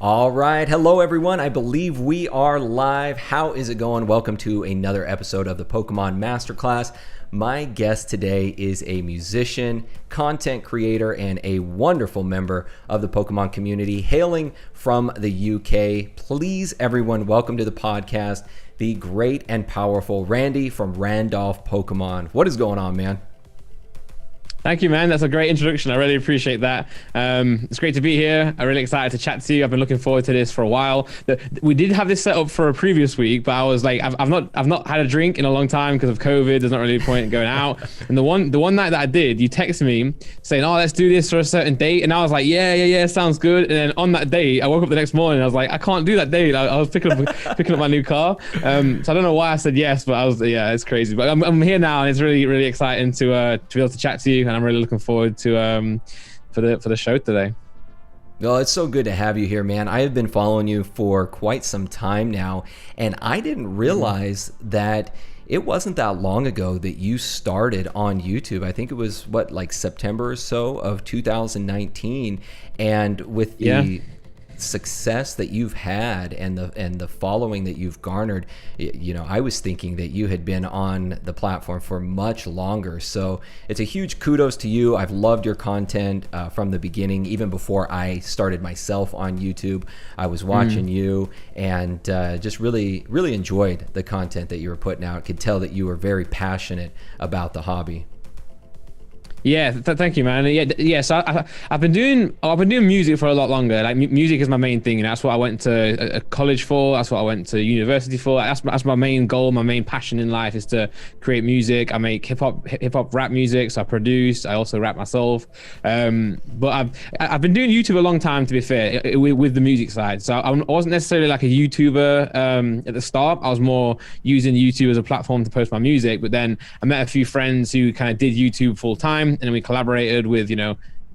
All right. Hello, everyone. I believe we are live. How is it going? Welcome to another episode of the Pokemon Masterclass. My guest today is a musician, content creator, and a wonderful member of the Pokemon community hailing from the UK. Please, everyone, welcome to the podcast, the great and powerful Randy from Randolph Pokemon. What is going on, man? Thank you, man. That's a great introduction. I really appreciate that. It's great to be here. I'm really excited to chat to you. I've been looking forward to this for a while. We did have this set up for a previous week, but I was like, I've not had a drink in a long time because of COVID. There's not really a point in going out. And the one night that I did, you texted me saying, "Oh, let's do this for a certain date," and I was like, "Yeah, sounds good." And then on that date, I woke up the next morning. And I was like, "I can't do that date." I was picking up my new car. So I don't know why I said yes, but it's crazy. But I'm here now, and it's really exciting to be able to chat to you. I'm really looking forward to for the show today. Well, it's so good to have you here, man. I have been following you for quite some time now, and I didn't realize that it wasn't that long ago that you started on YouTube. I think it was like September or so of 2019, and with the success that you've had and the following that you've garnered, I was thinking that you had been on the platform for much longer. So it's a huge kudos to you. I've loved your content from the beginning, even before I started myself on YouTube. I was watching you and just really enjoyed the content that you were putting out. Could tell that you were very passionate about the hobby. Yeah, thank you, man. Yeah. So I've been doing music for a lot longer. Like music is my main thing, and that's what I went to college for. That's what I went to university for. That's my main goal. My main passion in life is to create music. I make hip hop rap music. So I produce. I also rap myself. But I've been doing YouTube a long time, to be fair, with the music side. So I wasn't necessarily like a YouTuber at the start. I was more using YouTube as a platform to post my music. But then I met a few friends who kind of did YouTube full time. And then we collaborated with,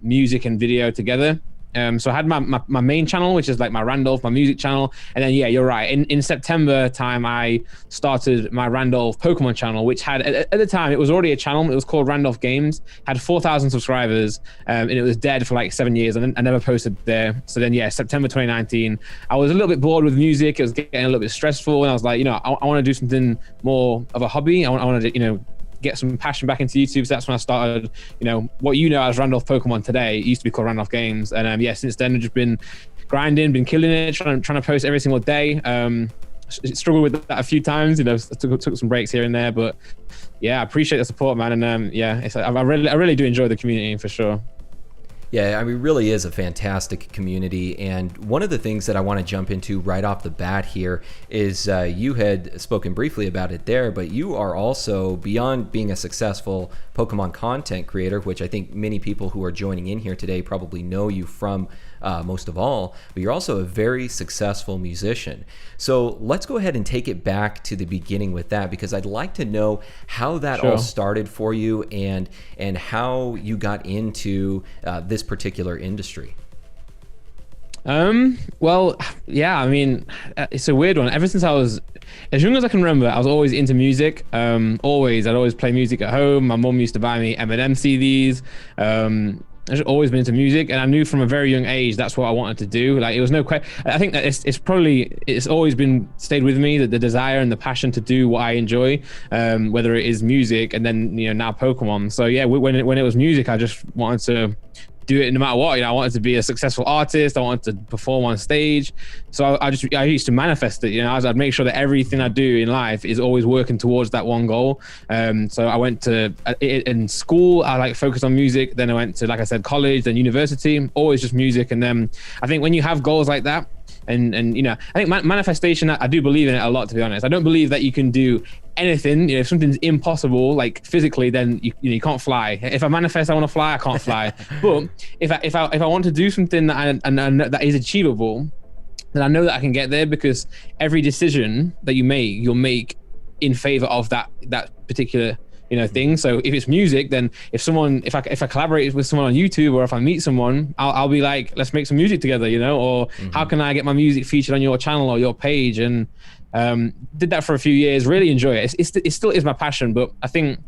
music and video together. So I had my main channel, which is like my Randolph, my music channel. And then, you're right. In September time, I started my Randolph Pokemon channel, which had, at the time, it was already a channel. It was called Randolph Games, had 4,000 subscribers, and it was dead for like 7 years. And I never posted there. So then, September 2019, I was a little bit bored with music. It was getting a little bit stressful. And I was like, I want to do something more of a hobby. I want to, get some passion back into YouTube. So that's when I started, what as Randolph Pokemon today. It used to be called Randolph Games. And since then I've just been grinding, been killing it, trying to post every single day. Struggled with that a few times, took some breaks here and there, but I appreciate the support, man. And I really do enjoy the community for sure. Yeah, I mean, it really is a fantastic community. And one of the things that I want to jump into right off the bat here is you had spoken briefly about it there, but you are also, beyond being a successful Pokemon content creator, which I think many people who are joining in here today probably know you from most of all, but you're also a very successful musician. So let's go ahead and take it back to the beginning with that, because I'd like to know how that all started for you and how you got into this particular industry. Well, I mean, it's a weird one. Ever since I was as young as I can remember, I was always into music. I'd always play music at home. My mom used to buy me Eminem CDs. I've always been into music, and I knew from a very young age that's what I wanted to do. Like, it was no question. I think that it's always stayed with me, that the desire and the passion to do what I enjoy, whether it is music and then now Pokemon. So when it was music, I just wanted to do it no matter what. I wanted to be a successful artist. I wanted to perform on stage. So I used to manifest it. I'd make sure that everything I do in life is always working towards that one goal. So I went to in school, I focused on music. Then I went to, like I said, college, then university, always just music. And then I think when you have goals like that, and I think manifestation, I do believe in it a lot, to be honest. I don't believe that you can do anything. If something's impossible, like physically, then you can't fly. If I manifest I want to fly, I can't fly. But if I want to do something that is achievable, then I know that I can get there, because every decision that you'll make in favor of that particular thing. So if it's music, then if I collaborate with someone on YouTube, or if I meet someone, I'll be like, let's make some music together, or how can I get my music featured on your channel or your page? And did that for a few years, really enjoy it. It still is my passion, but I think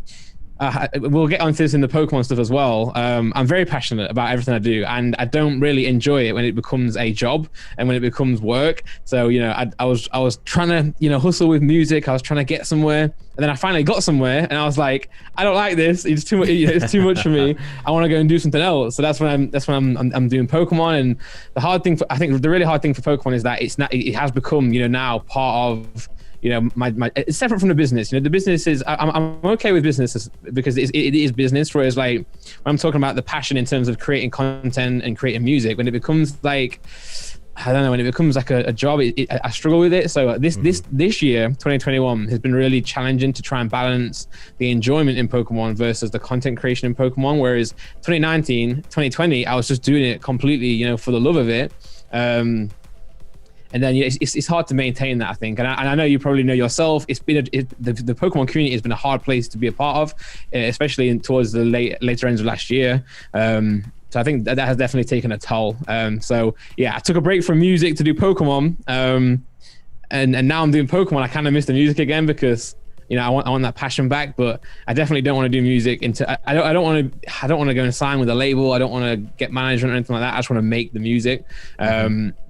we'll get onto this in the Pokemon stuff as well. I'm very passionate about everything I do, and I don't really enjoy it when it becomes a job and when it becomes work. So, you know, I was trying to, you know, hustle with music. I was trying to get somewhere, and then I finally got somewhere, and I was like, I don't like this. It's too much. It's too much for me. I want to go and do something else. So that's when I'm doing Pokemon. And the hard thing, I think, the really hard thing for Pokemon is that it has become, you know, now part of, you know, my it's separate from the business. You know, the business is, I'm okay with business because it is business. Whereas like when I'm talking about the passion in terms of creating content and creating music, when it becomes like, I don't know, when it becomes like a job, I struggle with it. So this year, 2021, has been really challenging to try and balance the enjoyment in Pokemon versus the content creation in Pokemon. Whereas 2019, 2020, I was just doing it completely, you know, for the love of it. And then it's hard to maintain that, I think. And I know you probably know yourself. It's been the Pokemon community has been a hard place to be a part of, especially towards the later ends of last year. So I think that has definitely taken a toll. So yeah, I took a break from music to do Pokemon, and now I'm doing Pokemon. I kind of miss the music again because, you know, I want that passion back, but I definitely don't want to do music I don't want to go and sign with a label. I don't want to get management or anything like that. I just want to make the music.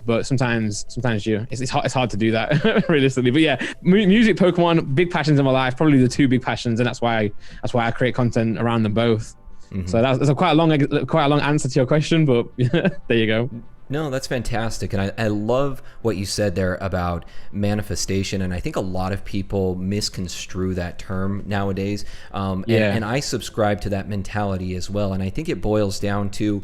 But sometimes it's hard to do that realistically. But yeah, music, Pokemon, big passions in my life, probably the two big passions, and that's why I create content around them both. So that's quite a long answer to your question, but there you go. No, that's fantastic. And I love what you said there about manifestation. And I think a lot of people misconstrue that term nowadays. And I subscribe to that mentality as well. And I think it boils down to,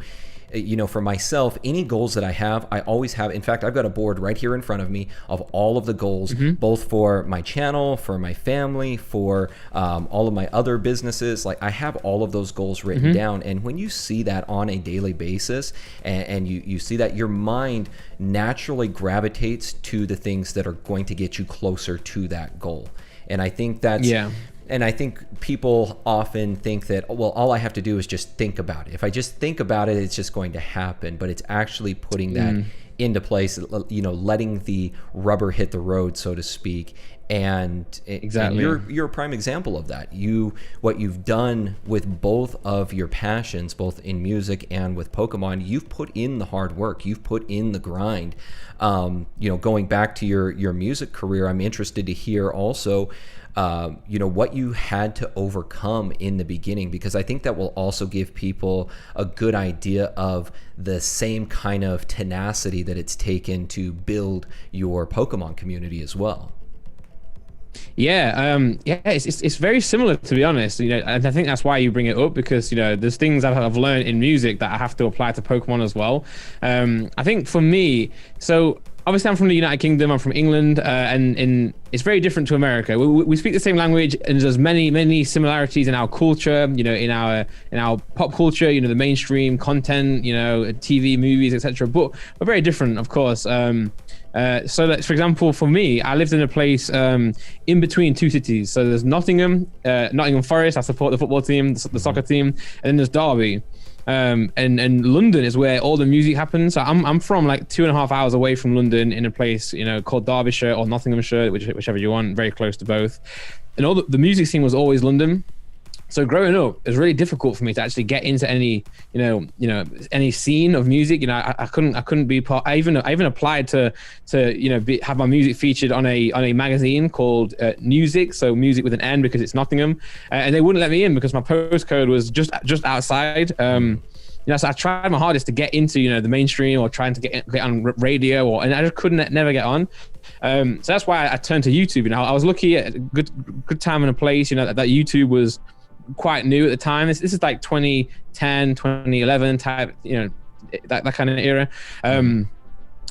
you know, for myself, any goals that I have, I always have. In fact, I've got a board right here in front of me of all of the goals, both for my channel, for my family, for all of my other businesses. Like, I have all of those goals written down. And when you see that on a daily basis, and you see that, your mind naturally gravitates to the things that are going to get you closer to that goal. And I think that's... And I think people often think that, well, all I have to do is just think about it. If I just think about it, it's just going to happen. But it's actually putting that into place, you know, letting the rubber hit the road, so to speak. And exactly, and you're a prime example of that. What you've done with both of your passions, both in music and with Pokemon, you've put in the hard work, you've put in the grind. You know, going back to your music career, I'm interested to hear also, you know, what you had to overcome in the beginning, because I think that will also give people a good idea of the same kind of tenacity that it's taken to build your Pokemon community as well. It's very similar, to be honest. You know, and I think that's why you bring it up, because, you know, there's things that I've learned in music that I have to apply to Pokemon as well. I think for me, so obviously I'm from the United Kingdom, I'm from England, and it's very different to America. We speak the same language, and there's many similarities in our culture, you know, in our pop culture, you know, the mainstream content, you know, TV, movies, etc. But we're very different, of course. So that, for example, for me, I lived in a place in between two cities. So there's Nottingham Forest, I support the football team, the soccer team, and then there's Derby. And London is where all the music happens. So I'm from like 2.5 hours away from London, in a place, you know, called Derbyshire or Nottinghamshire, whichever you want, very close to both. And all the music scene was always London. So growing up, it was really difficult for me to actually get into any, you know, any scene of music. You know, I couldn't be part. I even applied to you know, have my music featured on a magazine called Music, so music with an N, because it's Nottingham, and they wouldn't let me in because my postcode was just outside. You know, so I tried my hardest to get into, you know, the mainstream, or trying to get on radio, and I just never get on. So that's why I turned to YouTube. You know, I was lucky at a good time and a place. You know, that YouTube was quite new at the time. This is like 2010, 2011 type, you know, that kind of era.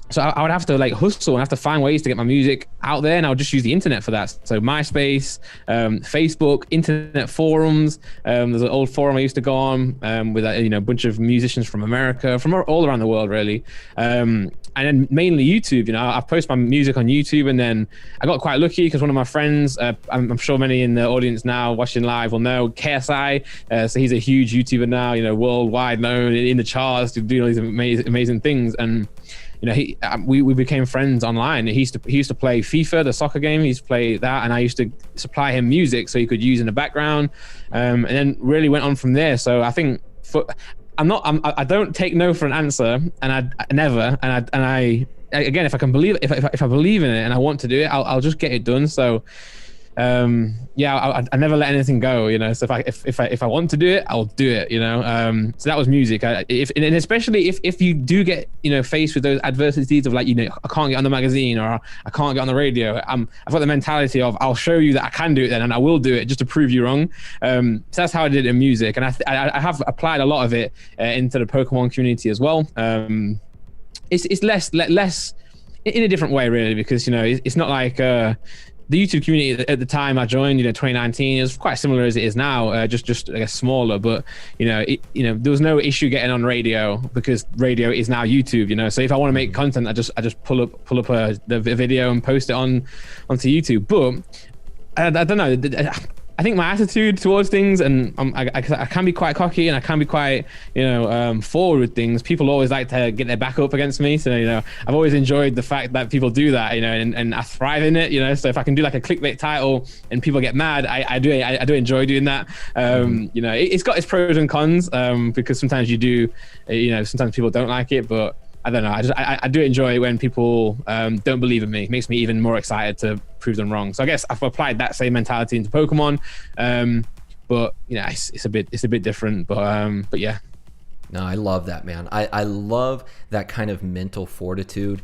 So I would have to like hustle and have to find ways to get my music out there, and I would just use the internet for that. So MySpace, Facebook, internet forums. There's an old forum I used to go on with you know, a bunch of musicians from America, from all around the world, really. And then mainly YouTube. You know, I post my music on YouTube, and then I got quite lucky because one of my friends, I'm sure many in the audience now watching live will know KSI. So he's a huge YouTuber now, you know, worldwide known, in the charts, doing all these amazing things. And we became friends online. He used to play FIFA, the soccer game. He used to play that, and I used to supply him music so he could use in the background, and then really went on from there. So I think I don't take no for an answer, and I never, and I again, if I believe in it and I want to do it, I'll just get it done. So I never let anything go, so if I want to do it, I'll do it, so that was music. And especially if you do get faced with those adversities of like, I can't get on the magazine or I can't get on the radio, I've got the mentality of I'll show you that I can do it then, and I will do it just to prove you wrong. So that's how I did it in music, and I have applied a lot of it into the Pokemon community as well. It's less in a different way, really, because it's not like the YouTube community at the time I joined, 2019, is quite similar as it is now, just I guess smaller. But there was no issue getting on radio because radio is now YouTube. So if I want to make content, I just pull up the video and post it onto YouTube. But I don't know. I think my attitude towards things, and I can be quite cocky and I can be quite, forward with things. People always like to get their back up against me. So, I've always enjoyed the fact that people do that, and I thrive in it, So if I can do like a clickbait title and people get mad, I do enjoy doing that. It's got its pros and cons, because sometimes you do, sometimes people don't like it, but I don't know. I do enjoy it when people don't believe in me. It makes me even more excited to prove them wrong. So I guess I've applied that same mentality into Pokemon, but it's a bit different. But yeah. No, I love that, man. I love that kind of mental fortitude,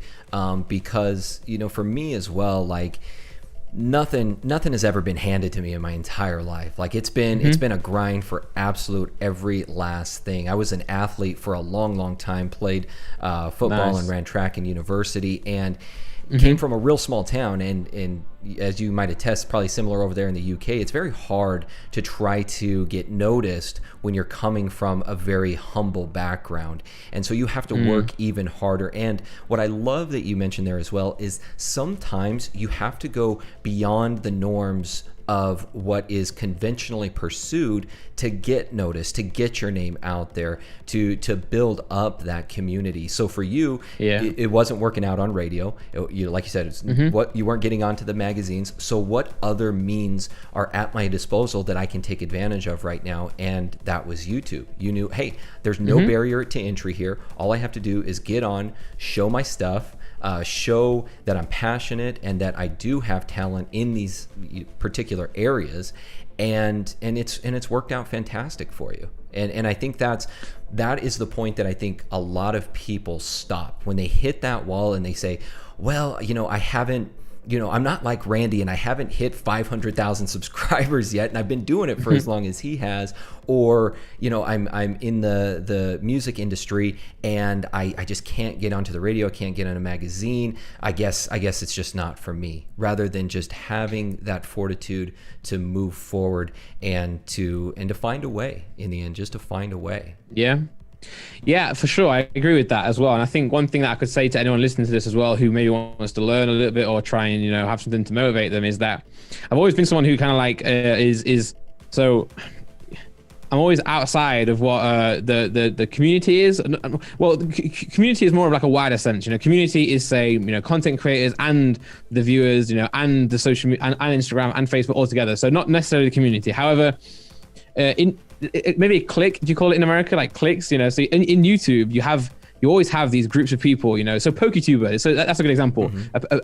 because for me as well, like, nothing has ever been handed to me in my entire life. Like, it's been a grind for absolute every last thing. I was an athlete for a long time, played football and ran track in university, and came from a real small town, and as you might attest, probably similar over there in the UK, it's very hard to try to get noticed when you're coming from a very humble background. And so you have to work even harder. And what I love that you mentioned there as well is sometimes you have to go beyond the norms of what is conventionally pursued to get noticed, to get your name out there, to build up that community. So for you, it wasn't working out on radio. Like you said, it's what you weren't getting onto the magazines. So what other means are at my disposal that I can take advantage of right now? And that was YouTube. You knew, hey, there's no barrier to entry here. All I have to do is get on, show my stuff, show that I'm passionate and that I do have talent in these particular areas, and it's worked out fantastic for you. And I think that is the point that I think a lot of people stop when they hit that wall and they say, well, I haven't, I'm not like Randy and I haven't hit 500,000 subscribers yet, and I've been doing it for as long as he has, or I'm in the music industry and I just can't get onto the radio, can't get on a magazine. I guess it's just not for me. Rather than just having that fortitude to move forward and to find a way in the end, just to find a way. Yeah, for sure. I agree with that as well. And I think one thing that I could say to anyone listening to this as well, who maybe wants to learn a little bit or try and, have something to motivate them, is that I've always been someone who kind of like so I'm always outside of what the community is. Well, the community is more of like a wider sense. Community is, say, content creators and the viewers, and the social media and Instagram and Facebook all together. So not necessarily the community. However, maybe a click, do you call it in America, like clicks? So in YouTube you always have these groups of people, so PokéTuber, so that's a good example.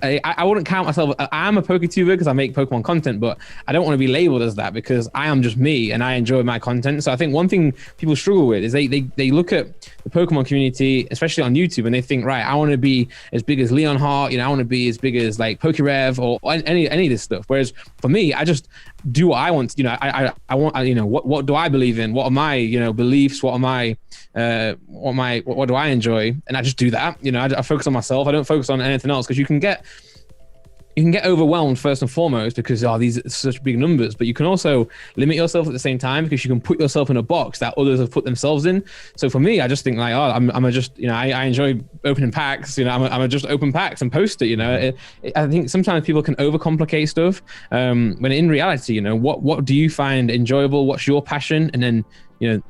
I wouldn't count myself, I am a PokéTuber because I make Pokemon content, but I don't want to be labeled as that because I am just me and I enjoy my content. So I think one thing people struggle with is they look at the Pokemon community, especially on YouTube, and they think, right, I want to be as big as Leon Hart, I want to be as big as like PokéRev or any of this stuff. Whereas for me, I just do what I want. I want, what do I believe in? What are my, beliefs? What do I enjoy? And I just do that. I focus on myself. I don't focus on anything else, because you can get overwhelmed first and foremost because these are such big numbers, but you can also limit yourself at the same time because you can put yourself in a box that others have put themselves in. So for me, I just think like, I enjoy opening packs. I'm just open packs and post it. I think sometimes people can overcomplicate stuff when in reality, what do you find enjoyable? What's your passion? And then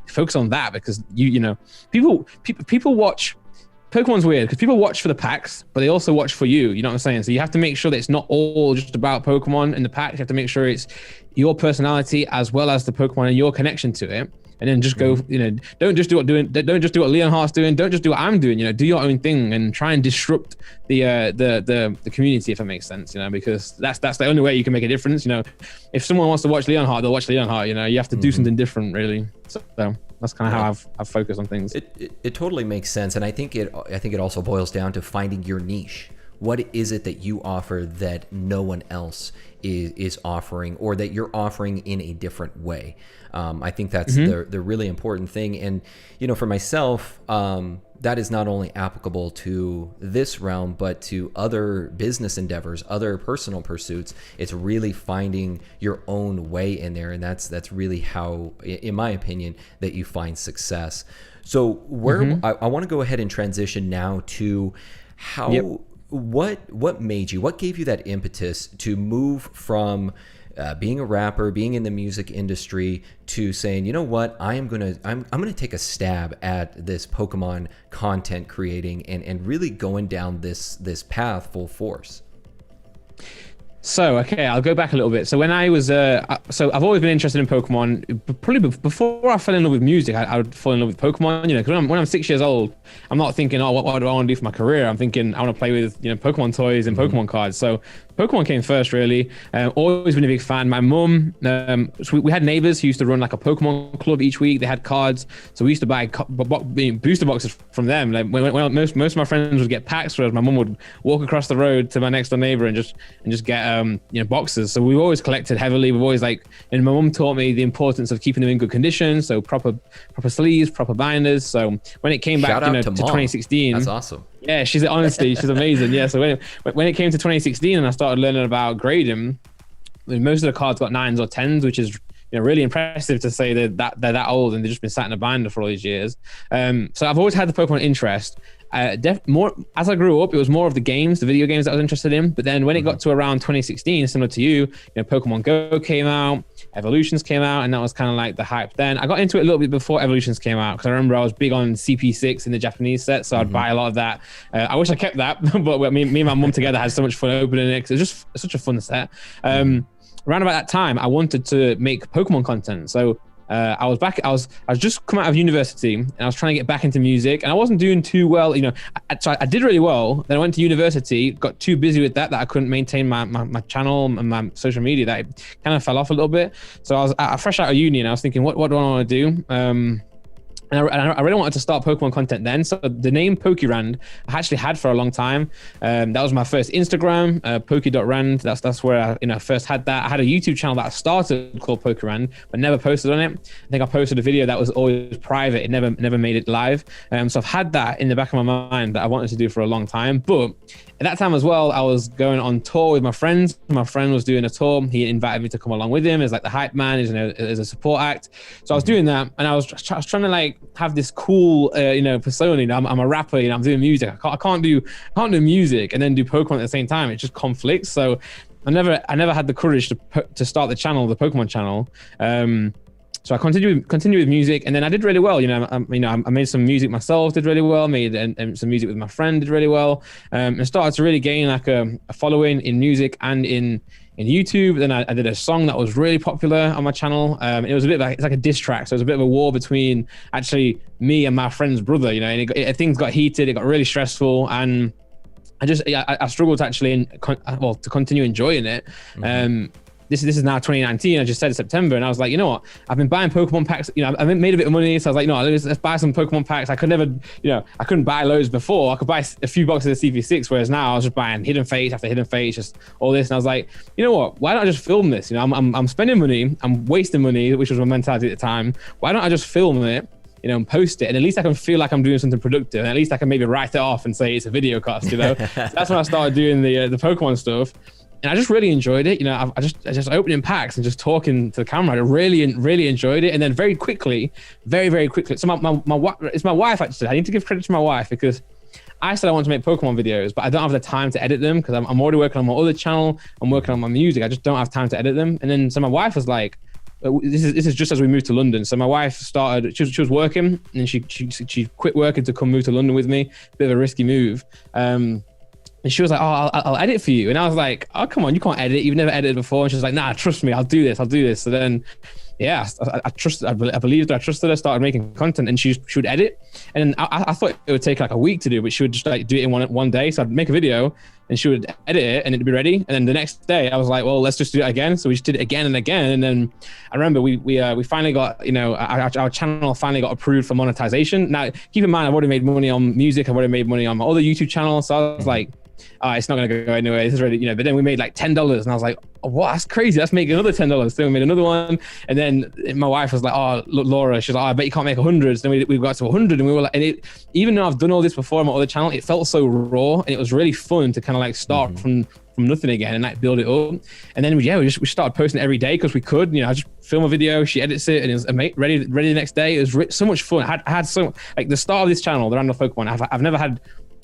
focus on that, because people watch Pokemon's weird because people watch for the packs, but they also watch for you. You know what I'm saying? So you have to make sure that it's not all just about Pokemon and the packs. You have to make sure it's your personality as well as the Pokemon and your connection to it. And then just go, don't just do what Leonhart's doing. Don't just do what I'm doing. Do your own thing and try and disrupt the community, if that makes sense. Because that's the only way you can make a difference. If someone wants to watch Leonhart, they'll watch Leonhart. You have to do something different, really. So that's kind of how I've focused on things. It totally makes sense, and I think it also boils down to finding your niche. What is it that you offer that no one else is offering, or that you're offering in a different way? I think that's the really important thing. And for myself, that is not only applicable to this realm, but to other business endeavors, other personal pursuits. It's really finding your own way in there, and that's really how, in my opinion, that you find success. So where I want to go ahead and transition now to how. Yep. What made you? What gave you that impetus to move from being a rapper, being in the music industry, to saying, you know what, I'm gonna take a stab at this Pokemon content creating and really going down this path full force? So, okay, I'll go back a little bit. So when I was, so I've always been interested in Pokemon. Probably before I fell in love with music, I would fall in love with Pokemon. Because when I'm 6 years old, I'm not thinking, oh, what do I want to do for my career? I'm thinking I want to play with, Pokemon toys and Pokemon cards. So Pokemon came first, really. Always been a big fan. My mum, so we had neighbors who used to run like a Pokemon club each week. They had cards, so we used to buy booster boxes from them. Like when most of my friends would get packs, whereas my mum would walk across the road to my next door neighbor and just get boxes. So we've always collected heavily. We've always and my mum taught me the importance of keeping them in good condition. So proper sleeves, proper binders. So when it came back, to 2016, that's awesome. Yeah, she's amazing. Yeah. So when it came to 2016 and I started learning about grading, most of the cards got 9s or 10s, which is really impressive to say that they're that old and they've just been sat in a binder for all these years. So I've always had the Pokemon interest. More as I grew up, it was more of the video games that I was interested in. But then when it got to around 2016, similar to you, Pokemon Go came out, Evolutions came out, and that was kind of like the hype. Then I got into it a little bit before Evolutions came out because I remember I was big on CP6 in the Japanese set, so I'd buy a lot of that. I wish I kept that, but me and my mum together had so much fun opening it because it was just such a fun set. Around about that time, I wanted to make Pokemon content, so. I was just come out of university and I was trying to get back into music and I wasn't doing too well. So I did really well. Then I went to university, got too busy with that I couldn't maintain my channel and my social media. That it kind of fell off a little bit. So I was fresh out of uni and I was thinking, what do I want to do? And I really wanted to start Pokemon content then. So the name PokéRand I actually had for a long time. That was my first Instagram, Poké.Rand. That's where I first had that. I had a YouTube channel that I started called PokéRand, but never posted on it. I think I posted a video that was always private. It never made it live. So I've had that in the back of my mind that I wanted to do for a long time. But at that time as well, I was going on tour with my friends. My friend was doing a tour. He invited me to come along with him as like the hype man, as a support act. So I was doing that, and I was trying to have this cool, persona. I'm a rapper. I'm doing music. I can't do music and then do Pokemon at the same time. It just conflicts. So I never had the courage to start the channel, the Pokemon channel. So I continued with music, and then I did really well. I made some music myself, did really well. Made some music with my friend, did really well, and started to really gain like a following in music and in YouTube. Then I did a song that was really popular on my channel. It was it's like a diss track, so it was a bit of a war between actually me and my friend's brother. And things got heated, it got really stressful, and I struggled to actually to continue enjoying it. This is now 2019. I just said September, and I was like, you know what? I've been buying Pokemon packs. I made a bit of money, so I was like, no, let's buy some Pokemon packs. I could never, I couldn't buy loads before. I could buy a few boxes of CP6, whereas now I was just buying Hidden Fates after Hidden Fates, just all this. And I was like, you know what? Why don't I just film this? I'm spending money, I'm wasting money, which was my mentality at the time. Why don't I just film it? And post it, and at least I can feel like I'm doing something productive, and at least I can maybe write it off and say it's a video cast. So that's when I started doing the Pokemon stuff. And I just really enjoyed it. I just opening packs and just talking to the camera. I really enjoyed it. And then very quickly. So it's my wife actually. I need to give credit to my wife because I said I want to make Pokemon videos, but I don't have the time to edit them because I'm already working on my other channel. I'm working on my music. I just don't have time to edit them. And then so my wife was like, this is just as we moved to London. So my wife started, she was working, and she quit working to come move to London with me. Bit of a risky move. And she was like, "Oh, I'll edit for you." And I was like, "Oh, come on, you can't edit. You've never edited before." And she was like, "Nah, trust me, I'll do this. So then, yeah, I believed her, I trusted her, started making content, and she would edit. And I thought it would take like a week to do, but she would just like do it in one day. So I'd make a video, and she would edit it, and it'd be ready. And then the next day, I was like, "Well, let's just do it again." So we just did it again and again. And then I remember we finally got, our channel finally got approved for monetization. Now, keep in mind, I've already made money on music. I've already made money on my other YouTube channel. So I was like, it's not going to go anywhere. This is ready, but then we made like $10, and I was like, "Oh, what? That's crazy. Let's make another $10." So we made another one. And then my wife was like, "Oh, look, Laura," she's like, "Oh, I bet you can't make 100. So then we got to 100, and we were like, even though I've done all this before on my other channel, it felt so raw, and it was really fun to kind of like start from nothing again and like build it up. And then we started posting every day because we could, I just film a video, she edits it, and it was ready the next day. It was so much fun. I had so, like, the start of this channel, the Randolph Pokemon, I've never had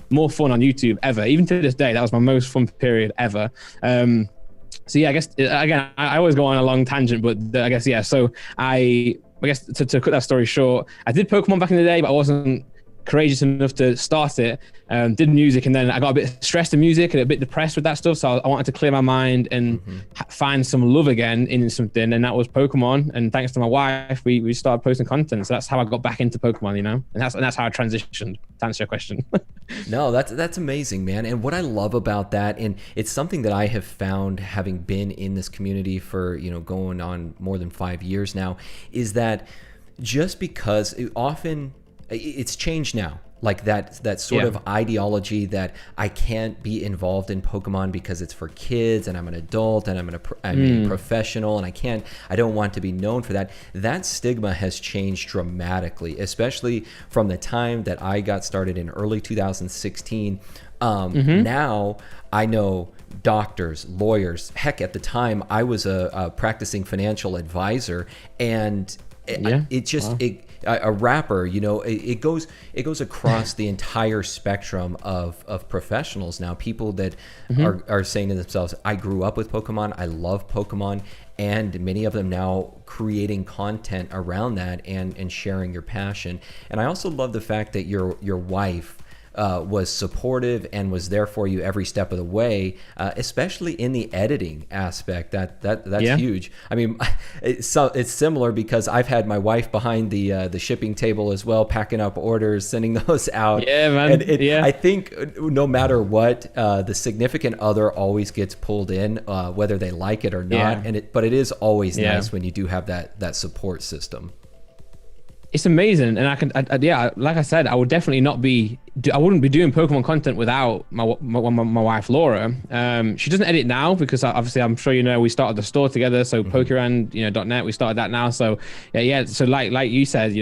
more fun on YouTube ever. Even to this day, that was my most fun period ever. So yeah, I guess again, I always go on a long tangent, but I guess, yeah. So I guess to cut that story short, I did Pokemon back in the day, but I wasn't courageous enough to start it. Did music, and then I got a bit stressed in music and a bit depressed with that stuff. So I wanted to clear my mind and find some love again in something, and that was Pokemon. And thanks to my wife, we started posting content. So that's how I got back into Pokemon, and that's how I transitioned. To answer your question. No, that's amazing, man. And what I love about that, and it's something that I have found having been in this community for, going on more than 5 years now, is that just because it's changed now. Like that sort of ideology that I can't be involved in Pokemon because it's for kids, and I'm an adult, and I'm a professional, and I don't want to be known for that. That stigma has changed dramatically, especially from the time that I got started in early 2016. Now I know doctors, lawyers. Heck, at the time I was a practicing financial advisor, and a rapper, it goes across the entire spectrum of professionals now. People that are saying to themselves, "I grew up with Pokemon, I love Pokemon," and many of them now creating content around that and sharing your passion. And I also love the fact that your wife was supportive and was there for you every step of the way, especially in the editing aspect. That's huge. I mean, it's similar because I've had my wife behind the shipping table as well, packing up orders, sending those out. Yeah, man. And I think no matter what, the significant other always gets pulled in, whether they like it or not. But it is always nice when you do have that support system. It's amazing, and like I said, I would definitely I wouldn't be doing Pokemon content without my wife Laura. She doesn't edit now because obviously I'm sure we started the store together. So PokéNav, .net, we started that now. So So like you said,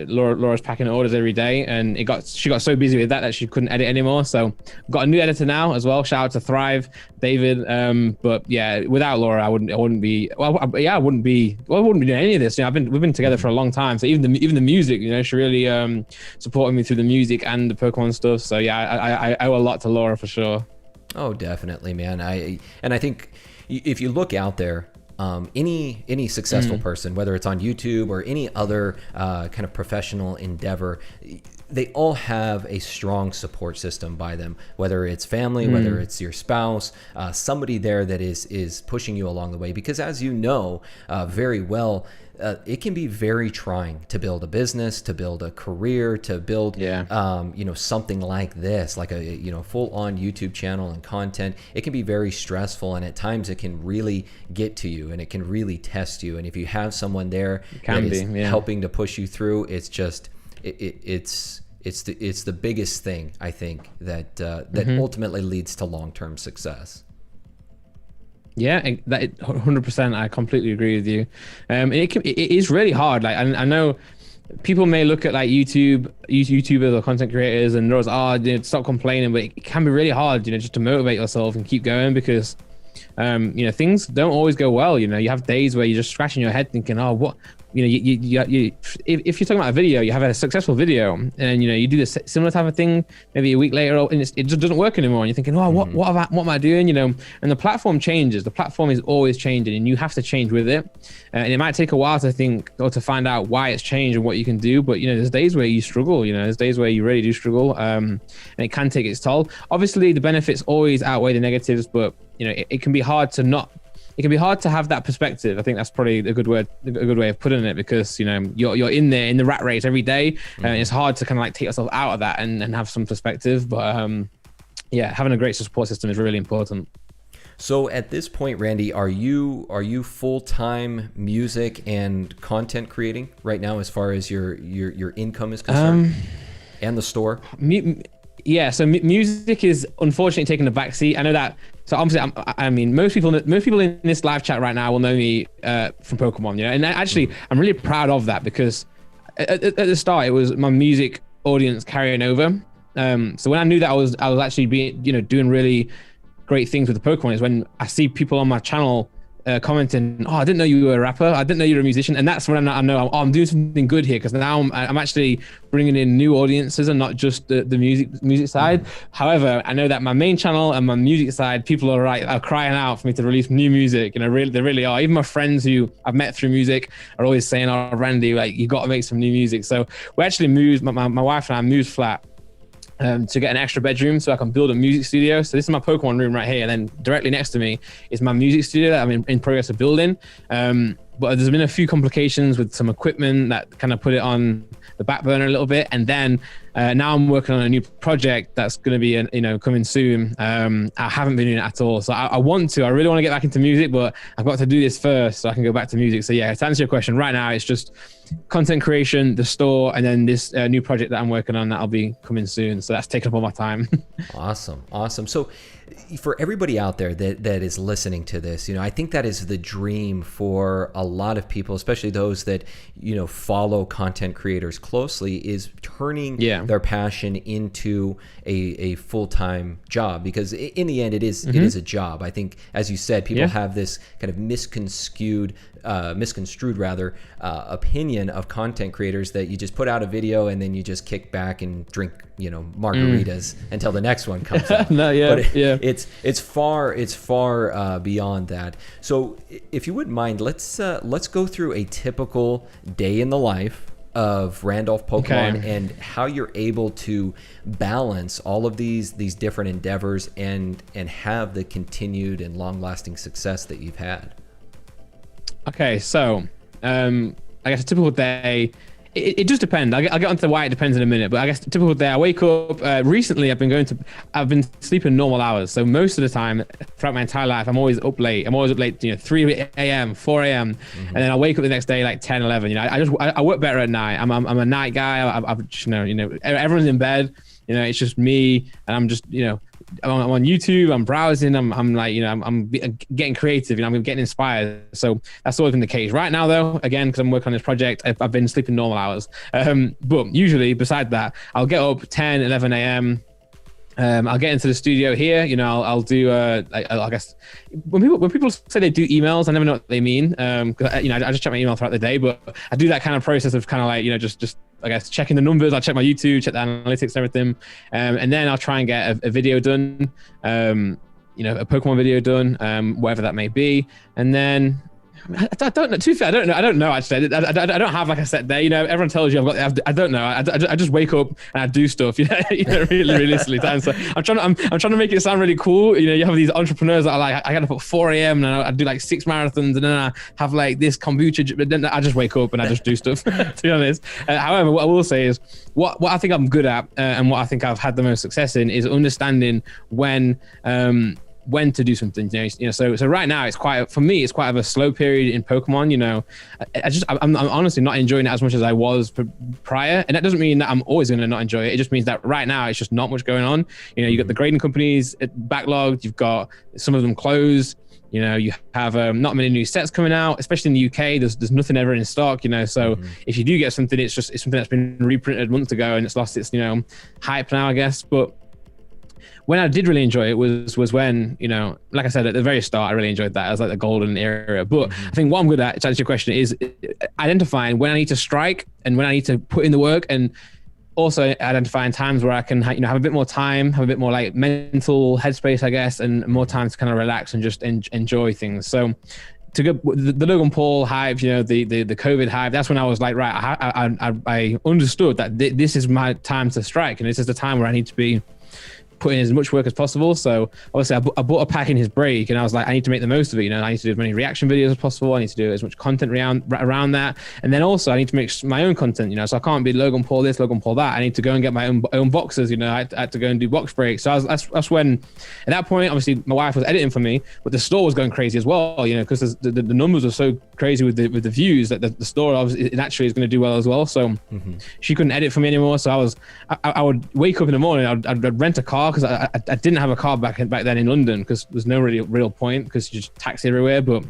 Laura's packing orders every day, and she got so busy with that she couldn't edit anymore. So we've got a new editor now as well. Shout out to Thrive, David. But yeah, without Laura, I wouldn't be doing any of this. We've been together for a long time. So even the music, she really supported me through the music and the Pokemon stuff. So yeah, I owe a lot to Laura for sure. Oh, definitely, man. I think if you look out there, any successful person, whether it's on YouTube or any other kind of professional endeavor, they all have a strong support system by them, whether it's family, whether it's your spouse, somebody there that is pushing you along the way. Because as you know very well, it can be very trying to build a business, to build a career, to build something like this, like a full-on YouTube channel and content. It can be very stressful, and at times it can really get to you, and it can really test you. And if you have someone there that is helping to push you through, it's just it's the biggest thing, I think, that ultimately leads to long-term success. Yeah, that 100%. I completely agree with you. It is really hard. Like I know people may look at like YouTubers or content creators and those stop complaining, but it can be really hard, just to motivate yourself and keep going because things don't always go well. You have days where you're just scratching your head thinking, oh, if you're talking about a video, you have a successful video, and you do this similar type of thing maybe a week later, and it just doesn't work anymore. And you're thinking, oh, what am I doing? And the platform changes. The platform is always changing, and you have to change with it. And it might take a while to think or to find out why it's changed and what you can do. But there's days where you struggle. There's days where you really do struggle, and it can take its toll. Obviously, the benefits always outweigh the negatives, but it can be hard to not. It can be hard to have that perspective. I think that's probably a good way of putting it, because you're in there in the rat race every day, and it's hard to kind of like take yourself out of that and have some perspective. But having a great support system is really important. So at this point, Randy, are you full-time music and content creating right now, as far as your income is concerned, and the store? So music is unfortunately taking the backseat. I know that. So obviously, I mean, most people in this live chat right now will know me from Pokemon, and actually, I'm really proud of that, because at the start, it was my music audience carrying over. So when I knew that I was actually doing really great things with the Pokemon, is when I see people on my channel commenting, oh, I didn't know you were a rapper, I didn't know you were a musician, and that's when I know I'm doing something good here, because now I'm actually bringing in new audiences and not just the music side. However, I know that my main channel and my music side, people are crying out for me to release new music, they really are. Even my friends who I've met through music are always saying, oh, Randy, like, you got to make some new music. So we actually moved, my wife and I moved flat to get an extra bedroom so I can build a music studio. So this is my Pokemon room right here, and then directly next to me is my music studio that I'm in progress of building. But there's been a few complications with some equipment that kind of put it on the back burner a little bit, and then now I'm working on a new project that's going to be coming soon. I haven't been in it at all, so I really want to get back into music, but I've got to do this first so I can go back to music. So yeah, to answer your question, right now it's just content creation, the store, and then this new project that I'm working on that'll be coming soon. So that's taking up all my time. Awesome. So for everybody out there that is listening to this, I think that is the dream for a lot of people, especially those that follow content creators closely, is turning their passion into a full-time job, because in the end it is a job. I think, as you said, people have this kind of misconstrued opinion of content creators that you just put out a video and then you just kick back and drink margaritas until the next one comes out. It's far beyond that. So if you wouldn't mind, let's go through a typical day in the life of Randolph Pokemon, and how you're able to balance all of these different endeavors and have the continued and long-lasting success that you've had. Okay, so I guess a typical day, it just depends. I'll get onto why it depends in a minute, but I guess a typical day, I wake up. Recently, I've been sleeping normal hours. So most of the time, throughout my entire life, I'm always up late. 3 a.m., 4 a.m., and then I wake up the next day like 10, 11. I work better at night. I'm a night guy. Everyone's in bed. It's just me, and I'm just I'm on YouTube, I'm browsing, I'm getting creative, I'm getting inspired. So that's always been the case. Right now, though, again, because I'm working on this project, I've been sleeping normal hours. But usually, beside that, I'll get up 10, 11 a.m. I'll get into the studio here. I'll do. I guess when people say they do emails, I never know what they mean. I just check my email throughout the day, but I do that kind of process of kind of like just I guess checking the numbers. I'll check my YouTube, check the analytics and everything, and then I'll try and get a video done. A Pokemon video done, whatever that may be, and then. I don't know. To be fair, I don't know. Actually, I don't have like a set day. Everyone tells you I don't know. I just wake up and I do stuff. Really silly times. So I'm trying to make it sound really cool. You have these entrepreneurs that are like, I gotta put 4 a.m. and I do like 6 marathons, and then I have like this kombucha. But then I just wake up and I just do stuff. To be honest. However, what I will say is what I think I'm good at, and what I think I've had the most success in, is understanding when to do something. So right now it's quite of a slow period in Pokemon. I'm honestly not enjoying it as much as I was prior, and that doesn't mean that I'm always going to not enjoy it. It just means that right now it's just not much going on. You've got the grading companies backlogged, you've got some of them closed. You have not many new sets coming out, especially in the UK. There's nothing ever in stock. So if you do get something, it's something that's been reprinted months ago and it's lost its hype now, I guess. But when I did really enjoy it was when, you know, like I said at the very start, I really enjoyed that. It was like the golden era. But I think what I'm good at, to answer your question, is identifying when I need to strike and when I need to put in the work, and also identifying times where I can, you know, have a bit more time, have a bit more like mental headspace, I guess, and more time to kind of relax and just enjoy things. So to go the Logan Paul hype, you know, the COVID hype, that's when I was like, right, I understood that this is my time to strike, and this is the time where I need to be put in as much work as possible. So obviously I bought a pack in his break, and I was like, I need to make the most of it. You know, I need to do as many reaction videos as possible. I need to do as much content around that. And then also I need to make my own content, you know, so I can't be Logan Paul this, Logan Paul that. I need to go and get my own boxes, you know, I had to go and do box breaks. So that's when, at that point, obviously my wife was editing for me, but the store was going crazy as well, you know, because the numbers were so crazy with the views that the store obviously naturally is going to do well as well. So she couldn't edit for me anymore. So I would wake up in the morning, I'd rent a car, because I didn't have a car back then in London, because there's no really real point, because you just taxi everywhere. But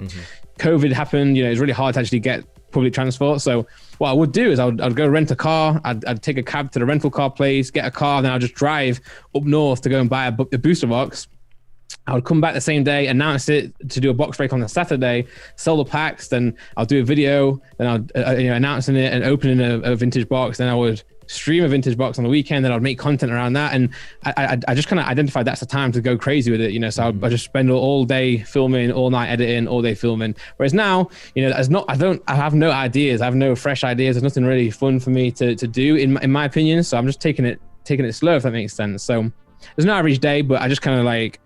COVID happened, you know, it's really hard to actually get public transport. So what I would do is I'd go rent a car, I'd take a cab to the rental car place, get a car, then I'd just drive up north to go and buy a booster box. I would come back the same day, announce it to do a box break on the Saturday, sell the packs, then I'll do a video, then I'll you know, announcing it and opening a vintage box. Then I would stream a vintage box on the weekend, then I'd make content around that. And I just kind of identified that's the time to go crazy with it, you know. So I just spend all day filming, all night editing, all day filming. Whereas now, you know, I have no ideas, I have no fresh ideas. There's nothing really fun for me to do in my opinion. So I'm just taking it slow, if that makes sense. So there's no average day, but I just kind of like,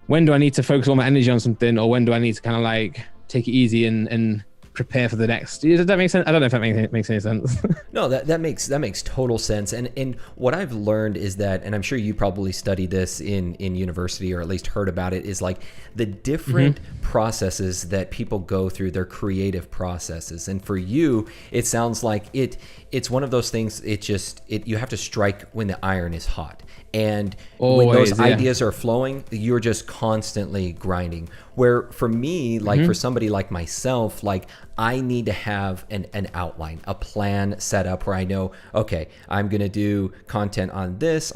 when do I need to focus all my energy on something, or when do I need to kind of like take it easy and prepare for the next? Does that make sense? I don't know if that makes any sense. No, that makes total sense. And what I've learned is that, and I'm sure you probably studied this in university, or at least heard about it, is like the different processes that people go through, their creative processes. And for you, it sounds like it's one of those things. You have to strike when the iron is hot. And when those ideas are flowing, you're just constantly grinding. Where for me, like for somebody like myself, like I need to have an outline, a plan set up where I know, okay, I'm going to do content on this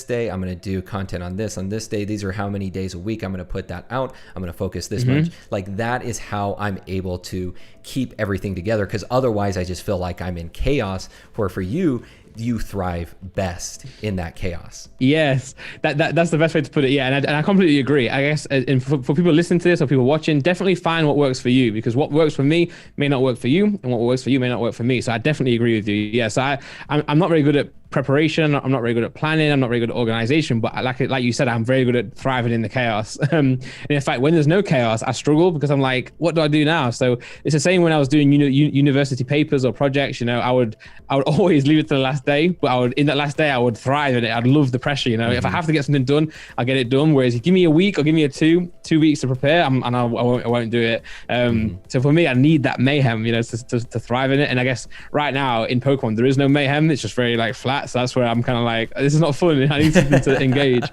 day. I'm going to do content on this day. These are how many days a week I'm going to put that out. I'm going to focus this much. Like that is how I'm able to keep everything together. Because otherwise I just feel like I'm in chaos, where for you thrive best in that chaos. Yes, that's the best way to put it. Yeah, and I completely agree. I guess, and for people listening to this or people watching, definitely find what works for you, because what works for me may not work for you, and what works for you may not work for me. So I definitely agree with you. Yeah, so I'm not very good at preparation. I'm not very good at planning. I'm not very good at organization, but like you said, I'm very good at thriving in the chaos. And in fact, when there's no chaos, I struggle, because I'm like, what do I do now? So it's the same when I was doing university papers or projects. You know, I would always leave it to the last day, but in that last day I would thrive in it. I'd love the pressure. You know, if I have to get something done, I'll get it done. Whereas you give me a week or give me two weeks to prepare, I won't do it. So for me, I need that mayhem, you know, to thrive in it. And I guess right now in Pokemon, there is no mayhem. It's just very like flat. So that's where I'm kind of like, this is not fun. I need something to engage.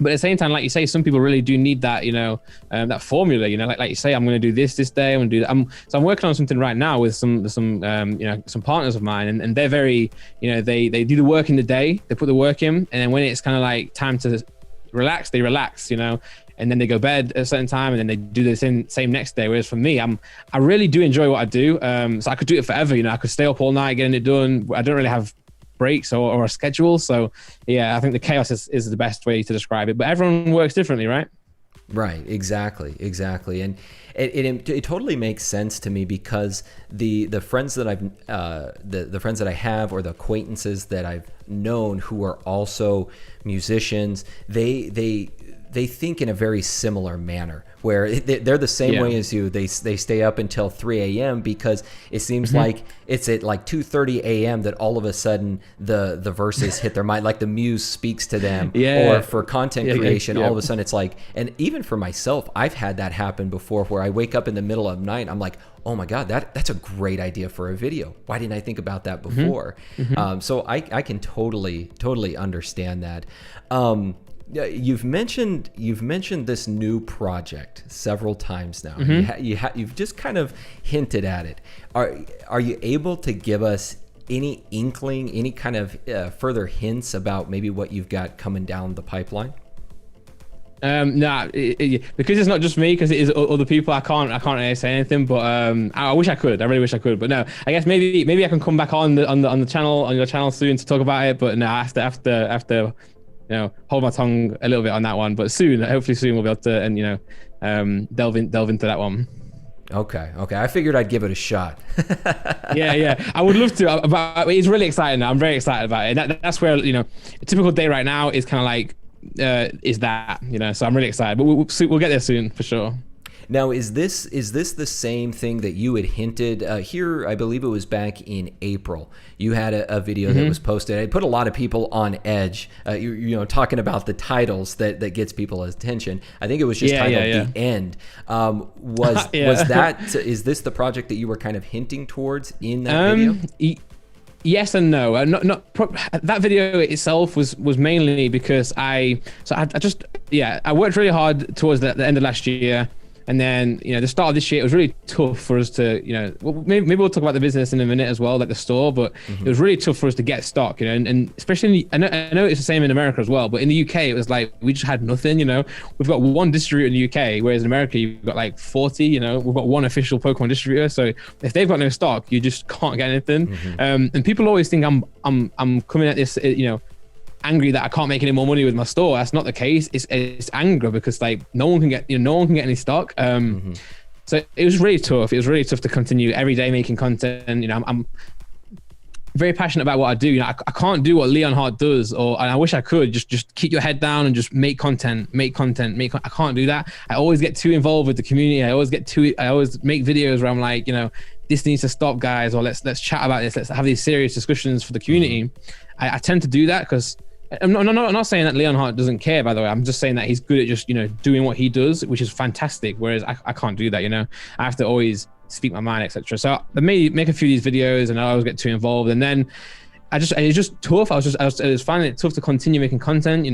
But at the same time, like you say, some people really do need that, you know, that formula, you know, like you say, I'm going to do this day, I'm going to do that. So I'm working on something right now with some you know, some partners of mine, and they're very, you know, they do the work in the day, they put the work in, and then when it's kind of like time to relax, they relax, you know, and then they go bed at a certain time, and then they do the same next day. Whereas for me, I really do enjoy what I do. So I could do it forever, you know, I could stay up all night getting it done. I don't really have breaks or a schedule. So yeah, I think the chaos is the best way to describe it, but everyone works differently, right? Right, exactly. And it totally makes sense to me, because the friends that the friends that I have, or the acquaintances that I've known who are also musicians, they think in a very similar manner, where they're the same way as you. They stay up until 3 a.m. because it seems like it's at like 2:30 a.m. that all of a sudden the verses hit their mind, like the muse speaks to them. Or for content creation, all of a sudden it's like, and even for myself, I've had that happen before, where I wake up in the middle of the night, I'm like, oh my God, that's a great idea for a video. Why didn't I think about that before? So I can totally understand that. You've mentioned this new project several times now. You've just kind of hinted at it. Are you able to give us any inkling, any kind of further hints about maybe what you've got coming down the pipeline? Nah, because it's not just me, because it is other people. I can't really say anything, but I wish I could. I really wish I could, but no. I guess maybe I can come back on the channel, on your channel soon, to talk about it. But no, after hold my tongue a little bit on that one. But soon, hopefully soon, we'll be able to delve into that one. Okay. I figured I'd give it a shot. yeah, I would love to. But it's really exciting. I'm very excited about it. And that's where a typical day right now is kind of like. Is that so I'm really excited, but we'll get there soon for sure. Now, is this the same thing that you had hinted here? I believe it was back in April. You had a video that was posted. It put a lot of people on edge. Talking about the titles that gets people's attention. I think it was just titled "The End." Was that? Is this the project that you were kind of hinting towards in that video? Yes and no. That video itself was mainly because I worked really hard towards the end of last year. And then, the start of this year, it was really tough for us to, maybe we'll talk about the business in a minute as well, like the store, but it was really tough for us to get stock, and especially, I know it's the same in America as well, but in the UK, it was like, we just had nothing, we've got one distributor in the UK, whereas in America, you've got like 40, we've got one official Pokemon distributor. So if they've got no stock, you just can't get anything. And people always think I'm coming at this, angry that I can't make any more money with my store. That's not the case. It's anger because like no one can get any stock. So it was really tough. It was really tough to continue every day making content. I'm very passionate about what I do. I can't do what Leon Hart does, and I wish I could just keep your head down and just make content. I can't do that. I always get too involved with the community. I always make videos where I'm like, this needs to stop, guys, or let's chat about this. Let's have these serious discussions for the community. I tend to do that because I'm not saying that Leon Hart doesn't care, by the way. I'm just saying that he's good at just, doing what he does, which is fantastic. Whereas I can't do that, I have to always speak my mind, etc. So I may make a few of these videos and I always get too involved. And then it's just tough. I was finding it tough to continue making content,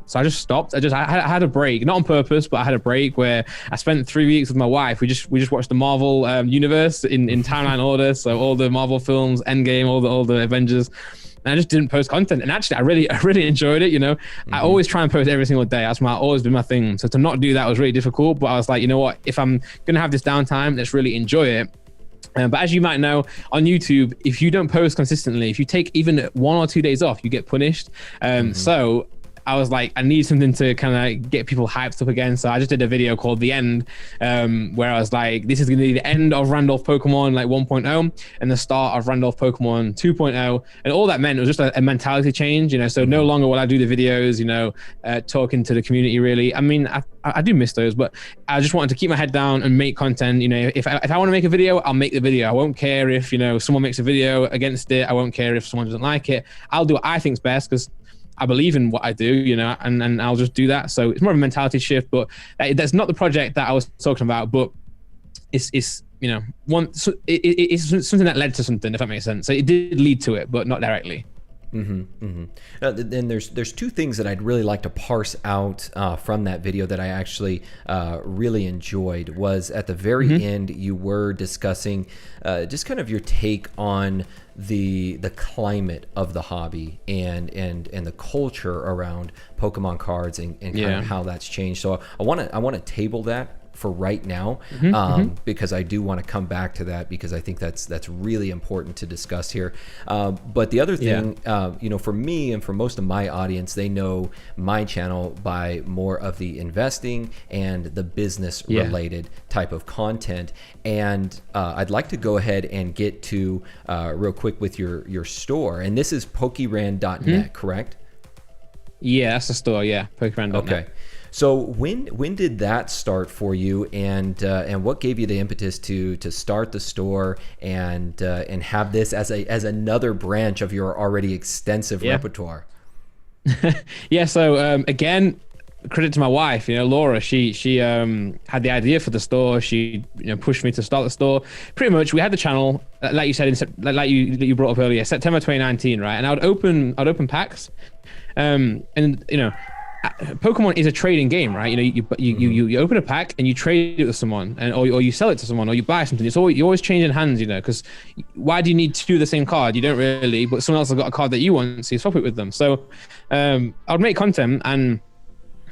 so I just stopped. I had a break, not on purpose, but I had a break where I spent 3 weeks with my wife. We just watched the Marvel universe in timeline order. So all the Marvel films, Endgame, all the Avengers. And I just didn't post content. And actually, I really enjoyed it. I always try and post every single day. That's always been my thing. So to not do that was really difficult. But I was like, you know what? If I'm going to have this downtime, let's really enjoy it. But as you might know, on YouTube, if you don't post consistently, if you take even 1 or 2 days off, you get punished. So I was like, I need something to kind of get people hyped up again. So I just did a video called The End, where I was like, this is going to be the end of Randolph Pokemon 1.0 and the start of Randolph Pokemon 2.0. And all that meant was just a mentality change, So no longer will I do the videos, talking to the community really. I mean, I do miss those, but I just wanted to keep my head down and make content. If I want to make a video, I'll make the video. I won't care if, someone makes a video against it. I won't care if someone doesn't like it. I'll do what I think's best because I believe in what I do, and I'll just do that. So it's more of a mentality shift, but that's not the project that I was talking about, but it's something that led to something, if that makes sense. So it did lead to it, but not directly. Then there's two things that I'd really like to parse out from that video that I actually really enjoyed. Was at the very end, you were discussing just kind of your take on the climate of the hobby and the culture around Pokemon cards and kind of how that's changed. So I want to table that for right now, because I do want to come back to that because I think that's really important to discuss here. But the other thing, for me and for most of my audience, they know my channel by more of the investing and the business related type of content. And I'd like to go ahead and get to real quick with your store. And this is PokéRand.net, correct? Yeah, that's the store. Yeah, PokéRand.net. Okay. So when did that start for you, and what gave you the impetus to start the store and have this as another branch of your already extensive repertoire? So again, credit to my wife, Laura. She had the idea for the store. She pushed me to start the store. Pretty much, we had the channel, like you said, like you brought up earlier, September 2019, right? And I'd open packs, and Pokemon is a trading game, right? You open a pack and you trade it with someone, and or you sell it to someone, or you buy something. You're always changing hands, because why do you need two of the same card? You don't really, but someone else has got a card that you want, so you swap it with them. So I would make content and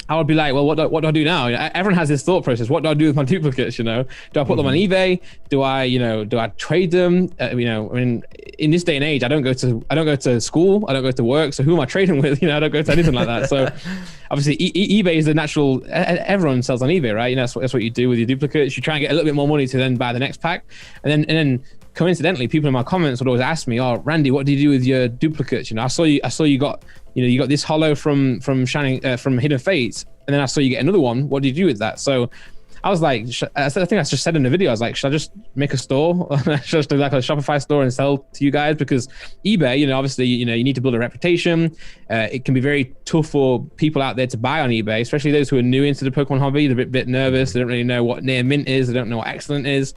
I would be like, well, what do I do now? Everyone has this thought process. What do I do with my duplicates? Do I put them on eBay? Do I trade them? I mean, in this day and age, I don't go to school. I don't go to work. So who am I trading with? I don't go to anything like that. So obviously eBay is the natural, everyone sells on eBay, right? That's what you do with your duplicates. You try and get a little bit more money to then buy the next pack. And then coincidentally, people in my comments would always ask me, "Oh, Randy, what do you do with your duplicates? I saw you got, you got this hollow from Hidden Fates, and then I saw you get another one. What do you do with that?" So I was like, I think I just said in the video, I was like, should I just make a store? Should I just do like a Shopify store and sell to you guys? Because eBay, obviously, you need to build a reputation. It can be very tough for people out there to buy on eBay, especially those who are new into the Pokemon hobby. They're a bit nervous. They don't really know what near mint is. They don't know what excellent is.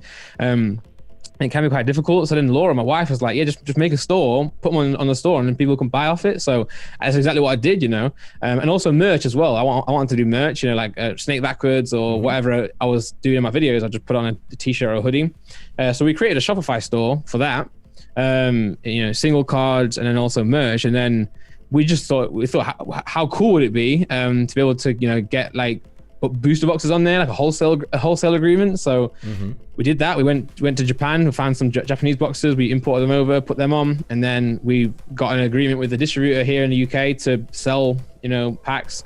It can be quite difficult. So then Laura, my wife, was like, yeah, just make a store, put them on the store, and then people can buy off it. So that's exactly what I did, and also merch as well. I wanted to do merch, like snake backwards or whatever I was doing in my videos. I just put on a t-shirt or a hoodie. So we created a Shopify store for that, single cards and then also merch. And then we thought how cool would it be to be able to, get like put booster boxes on there, like a wholesale agreement. So we did that. We went to Japan. We found some Japanese boxes. We imported them over, put them on, and then we got an agreement with the distributor here in the UK to sell, packs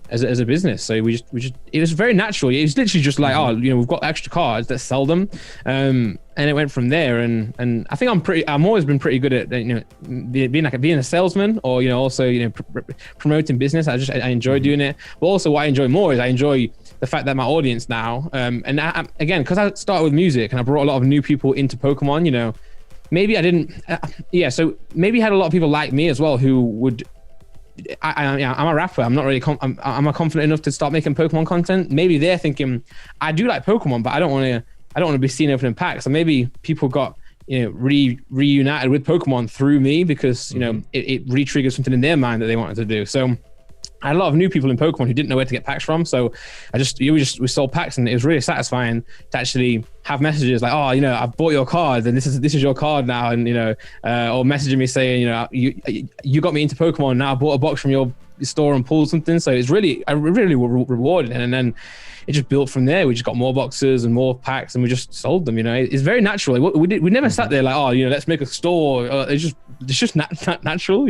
as a business. So we just it was very natural. It was literally just like, we've got extra cards, let's sell them. And it went from there. And I think I'm always been pretty good at being a salesman, or also promoting business. I enjoy doing it. But also what I enjoy more is I enjoy the fact that my audience now, and again, because I started with music and I brought a lot of new people into Pokemon. Maybe I didn't. So maybe I had a lot of people like me as well who would. I'm a rapper. I'm not really. I'm confident enough to start making Pokemon content. Maybe they're thinking, I do like Pokemon, but I don't want to be seen opening packs. So maybe people got reunited with Pokemon through me because it re-triggered something in their mind that they wanted to do. So I had a lot of new people in Pokemon who didn't know where to get packs from. So we sold packs, and it was really satisfying to actually have messages like, oh, I bought your card and this is your card now. And, or messaging me saying, you got me into Pokemon. Now I bought a box from your store and pulled something. So it's really rewarding. And then it just built from there. We just got more boxes and more packs and we just sold them. It's very natural. We never sat there like, oh, let's make a store. It's just natural,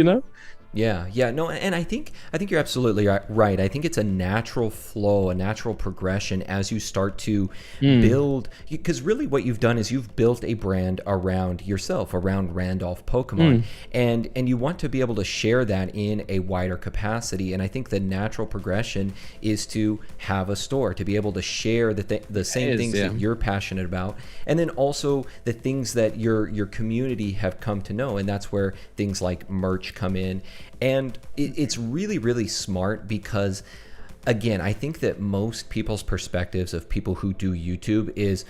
Yeah, no, and I think you're absolutely right. I think it's a natural flow, a natural progression as you start to build, because really what you've done is you've built a brand around yourself, around Randolph Pokemon, and you want to be able to share that in a wider capacity. And I think the natural progression is to have a store, to be able to share the same things that you're passionate about, and then also the things that your community have come to know, and that's where things like merch come in. And it's really, really smart because, again, I think that most people's perspectives of people who do YouTube is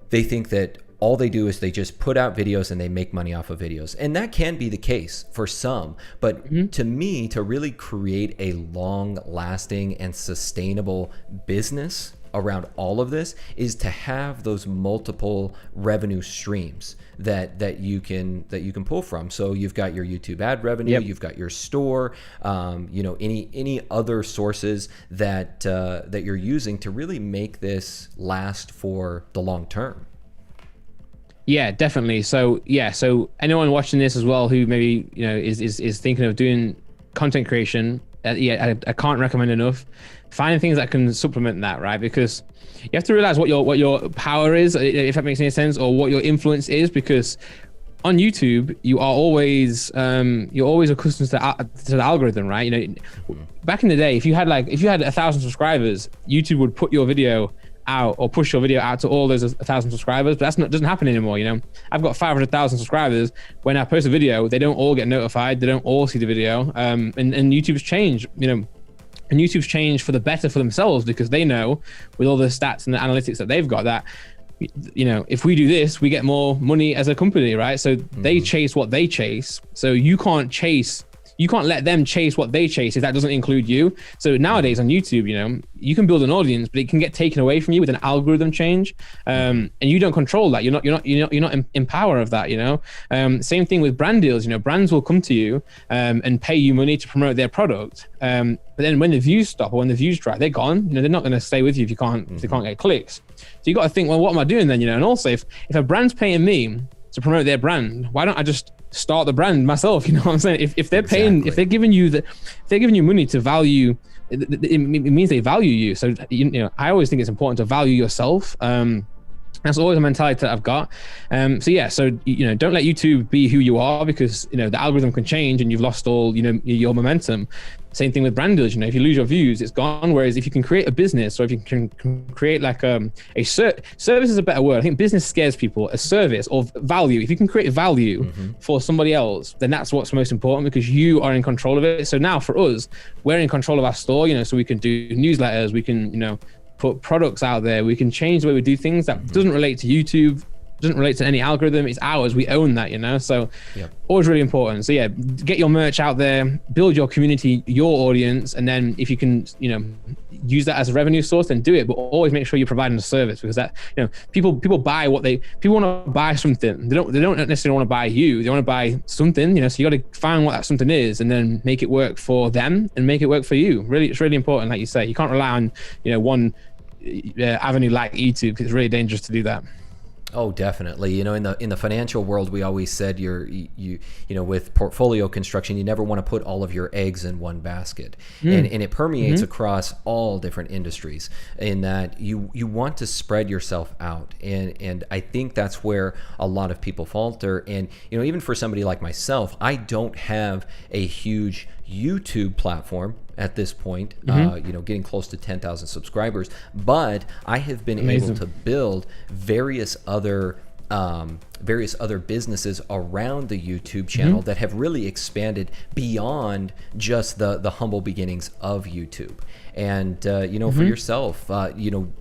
they think that all they do is they just put out videos and they make money off of videos. And that can be the case for some. But to me, to really create a long-lasting and sustainable business around all of this is to have those multiple revenue streams that you can pull from. So you've got your YouTube ad revenue, you've got your store, any other sources that you're using to really make this last for the long term. Yeah, definitely. So anyone watching this as well who maybe is thinking of doing content creation, I can't recommend enough finding things that can supplement that, right? Because you have to realize what your power is, if that makes any sense, or what your influence is. Because on YouTube, you are always accustomed to the algorithm, right? Back in the day, if you had 1,000 subscribers, YouTube would put your video out or push your video out to all those 1,000 subscribers, but doesn't happen anymore. I've got 500,000 subscribers. When I post a video, they don't all get notified. They don't all see the video. And YouTube's changed, and YouTube's changed for the better for themselves, because they know with all the stats and the analytics that they've got that, if we do this, we get more money as a company, right? So they chase what they chase. So you can't chase you can't let them chase what they chase if that doesn't include you. So nowadays on YouTube, you know, you can build an audience, but it can get taken away from you with an algorithm change, and you don't control that. You're not in power of that. You know, same thing with brand deals. You know, brands will come to you and pay you money to promote their product. But then when the views stop or when the views drop, they're gone. You know, they're not going to stay with you if you can't if they can't get clicks. So you got to think, well, what am I doing then? You know, and also if a brand's paying me to promote their brand, why don't I just start the brand myself? You know what I'm saying? If they're paying, if they're giving you money to value, it means they value you. So you know, I always think it's important to value yourself. That's always a mentality that I've got. So yeah, so you know, don't let YouTube be who you are, because you know the algorithm can change and you've lost all, you know, your momentum. Same thing with brand deals. You know, if you lose your views, it's gone. Whereas if you can create a business, or if you can create like service is a better word. I think business scares people. A service or value. If you can create value for somebody else, then that's what's most important, because you are in control of it. So now for us, we're in control of our store. You know, so we can do newsletters. We can, you know, put products out there. We can change the way we do things. That doesn't relate to YouTube, doesn't relate to any algorithm. It's ours. We own that, you know. So always really important. So yeah, get your merch out there, build your community, your audience, and then if you can, you know, use that as a revenue source, then do it. But always make sure you're providing a service, because that, you know, people buy people want to buy something. They don't necessarily want to buy you. They want to buy something, you know. So you got to find what that something is, and then make it work for them and make it work for you. Really, it's really important. Like you say, you can't rely on, you know, one avenue like YouTube, because it's really dangerous to do that. Oh, definitely. You know, in the financial world, we always said you know, with portfolio construction, you never want to put all of your eggs in one basket, and it permeates across all different industries. In that you want to spread yourself out, and I think that's where a lot of people falter. And you know, even for somebody like myself, I don't have a huge YouTube platform at this point, you know, getting close to 10,000 subscribers, but I have been able to build various other businesses around the YouTube channel that have really expanded beyond just the humble beginnings of YouTube. And you know, for yourself, you know,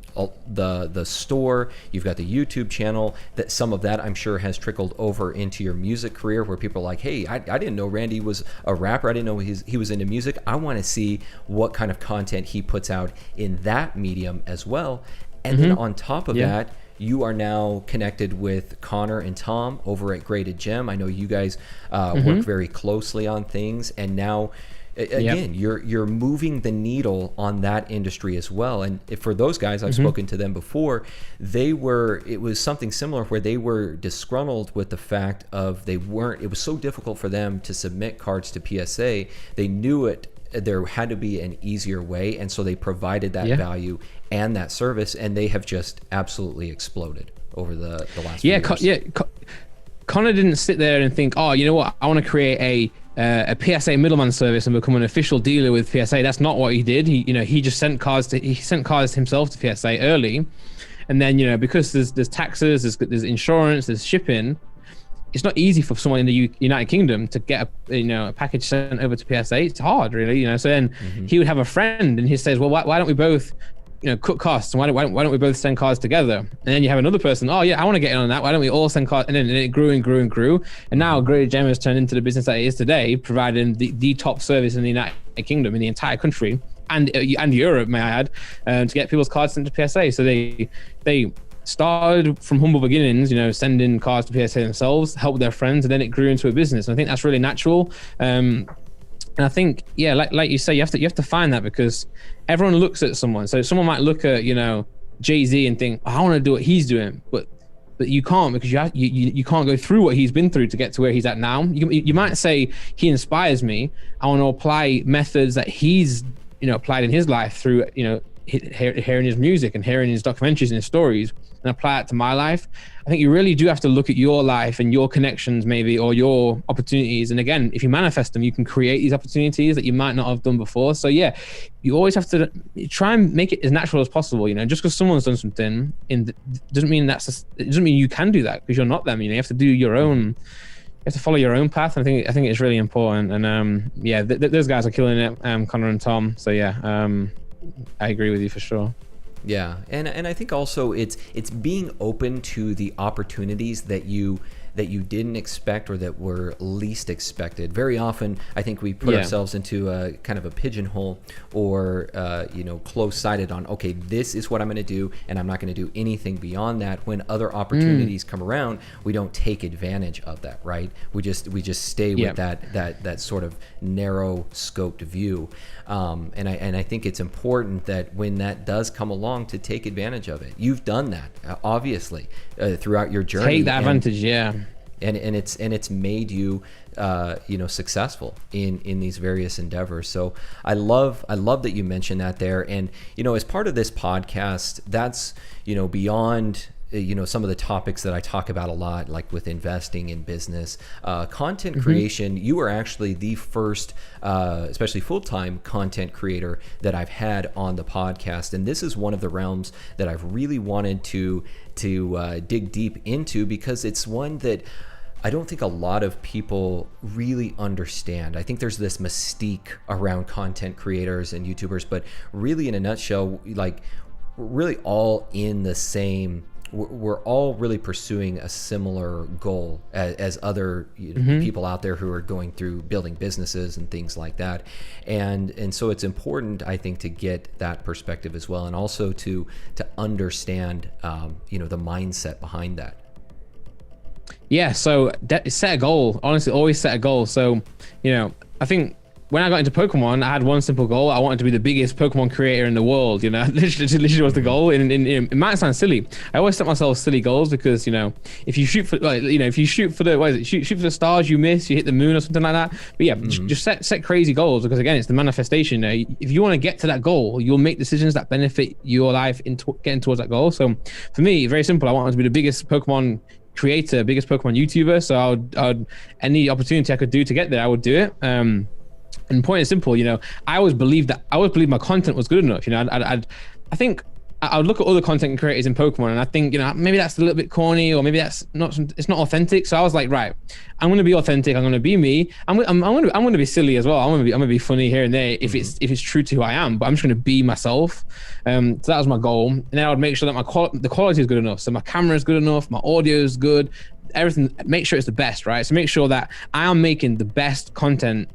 the store, you've got the YouTube channel, that some of that I'm sure has trickled over into your music career, where people are like, hey, I didn't know Randy was a rapper. I didn't know he was into music. I want to see what kind of content he puts out in that medium as well. And then on top of that, you are now connected with Connor and Tom over at Graded Gem. I know you guys work very closely on things, and now again, you're moving the needle on that industry as well. And for those guys, I've spoken to them before, it was something similar, where they were disgruntled with the fact of it was so difficult for them to submit cards to PSA. They knew there had to be an easier way, and so they provided that value and that service, and they have just absolutely exploded over the last few years. Connor didn't sit there and think, oh, you know what, I want to create a PSA middleman service and become an official dealer with PSA. That's not what he did. He just sent cards himself to PSA early, and then, you know, because there's taxes, there's insurance, there's shipping. It's not easy for someone in the United Kingdom to get a package sent over to PSA. It's hard, really, you know. So then he would have a friend, and he says, well, why don't we both, you know, cut costs, and why don't we both send cards together? And then you have another person, oh yeah, I want to get in on that. Why don't we all send cards? And then it grew and grew and grew, and now Graded Gem has turned into the business that it is today, providing the top service in the United Kingdom, in the entire country, and Europe, may I add, to get people's cards sent to PSA. So they started from humble beginnings, you know, sending cards to PSA themselves, help their friends, and then it grew into a business. And I think that's really natural. And I think, yeah, like you say, you have to find that, because everyone looks at someone. So someone might look at, you know, Jay-Z and think, oh, I want to do what he's doing, but you can't, because you can't go through what he's been through to get to where he's at now. You might say, he inspires me. I want to apply methods that he's, you know, applied in his life through, you know, hearing his music and hearing his documentaries and his stories, and apply it to my life. I think you really do have to look at your life and your connections, maybe, or your opportunities. And again, if you manifest them, you can create these opportunities that you might not have done before. So yeah, you always have to try and make it as natural as possible. You know, just because someone's done something doesn't mean you can do that, because you're not them. You know, you have to do your own. You have to follow your own path. And I think it's really important. And yeah, those guys are killing it, Connor and Tom. So yeah, I agree with you for sure. Yeah, and I think also it's being open to the opportunities that you that you didn't expect or that were least expected? Very often, I think we put ourselves into a kind of a pigeonhole or, close-sided on, okay, this is what I'm going to do, and I'm not going to do anything beyond that. When other opportunities come around, we don't take advantage of that, right? We just stay with that sort of narrow scoped view. And I think it's important that when that does come along, to take advantage of it. You've done that, obviously, throughout your journey. Take that advantage, and it's made you successful in these various endeavors. So I love that you mentioned that there. And as part of this podcast, that's beyond some of the topics that I talk about a lot, like with investing in business, content creation. You are actually the first, especially full-time content creator that I've had on the podcast. And this is one of the realms that I've really wanted to dig deep into, because it's one that I don't think a lot of people really understand. I think there's this mystique around content creators and YouTubers, but really in a nutshell, like, we're really all in the same, we're all really pursuing a similar goal as other people out there who are going through building businesses and things like that. And so it's important, I think, to get that perspective as well, and also to understand, the mindset behind that. Yeah, so set a goal. Honestly, always set a goal. So, I think when I got into Pokemon, I had one simple goal. I wanted to be the biggest Pokemon creator in the world. Literally was the goal. It might sound silly. I always set myself silly goals because, if you shoot for shoot for the stars, you miss, you hit the moon or something like that. But yeah, just set crazy goals, because again, it's the manifestation. If you want to get to that goal, you'll make decisions that benefit your life in getting towards that goal. So for me, very simple. I wanted to be the biggest Pokemon creator, biggest Pokemon YouTuber. So I would any opportunity I could do to get there, I would do it. And the point is simple, I always believed my content was good enough. I think I would look at other content creators in Pokemon, and I think, maybe that's a little bit corny, or maybe it's not authentic. So I was like, right, I'm going to be authentic. I'm going to be me. I'm going to be silly as well. I'm going to be funny here and there if it's true to who I am, but I'm just going to be myself. So that was my goal. And then I would make sure that the quality is good enough. So my camera is good enough. My audio is good. Everything, make sure it's the best, right? So make sure that I am making the best content.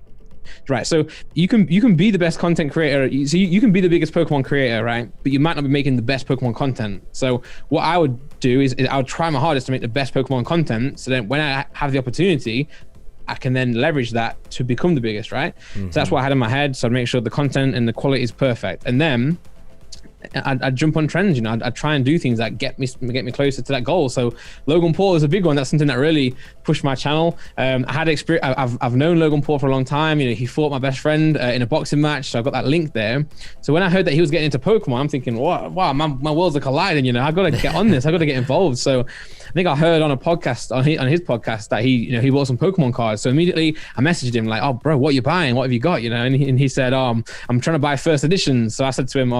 Right, so you can be the best content creator. So you can be the biggest Pokemon creator, right? But you might not be making the best Pokemon content. So what I would do is I would try my hardest to make the best Pokemon content. So then when I have the opportunity, I can then leverage that to become the biggest, right? So that's what I had in my head. So I'd make sure the content and the quality is perfect, and then I'd jump on trends. I'd try and do things that get me closer to that goal. So Logan Paul is a big one. That's something that really pushed my channel. I had experience. I've known Logan Paul for a long time. He fought my best friend in a boxing match, so I got that link there. So when I heard that he was getting into Pokemon, I'm thinking, wow, my worlds are colliding. I got to get on this. I got to get involved. So I think I heard on a podcast, on his podcast, that he bought some Pokemon cards. So immediately I messaged him like, oh bro, what are you buying? What have you got? And he said, I'm trying to buy first edition. So I said to him,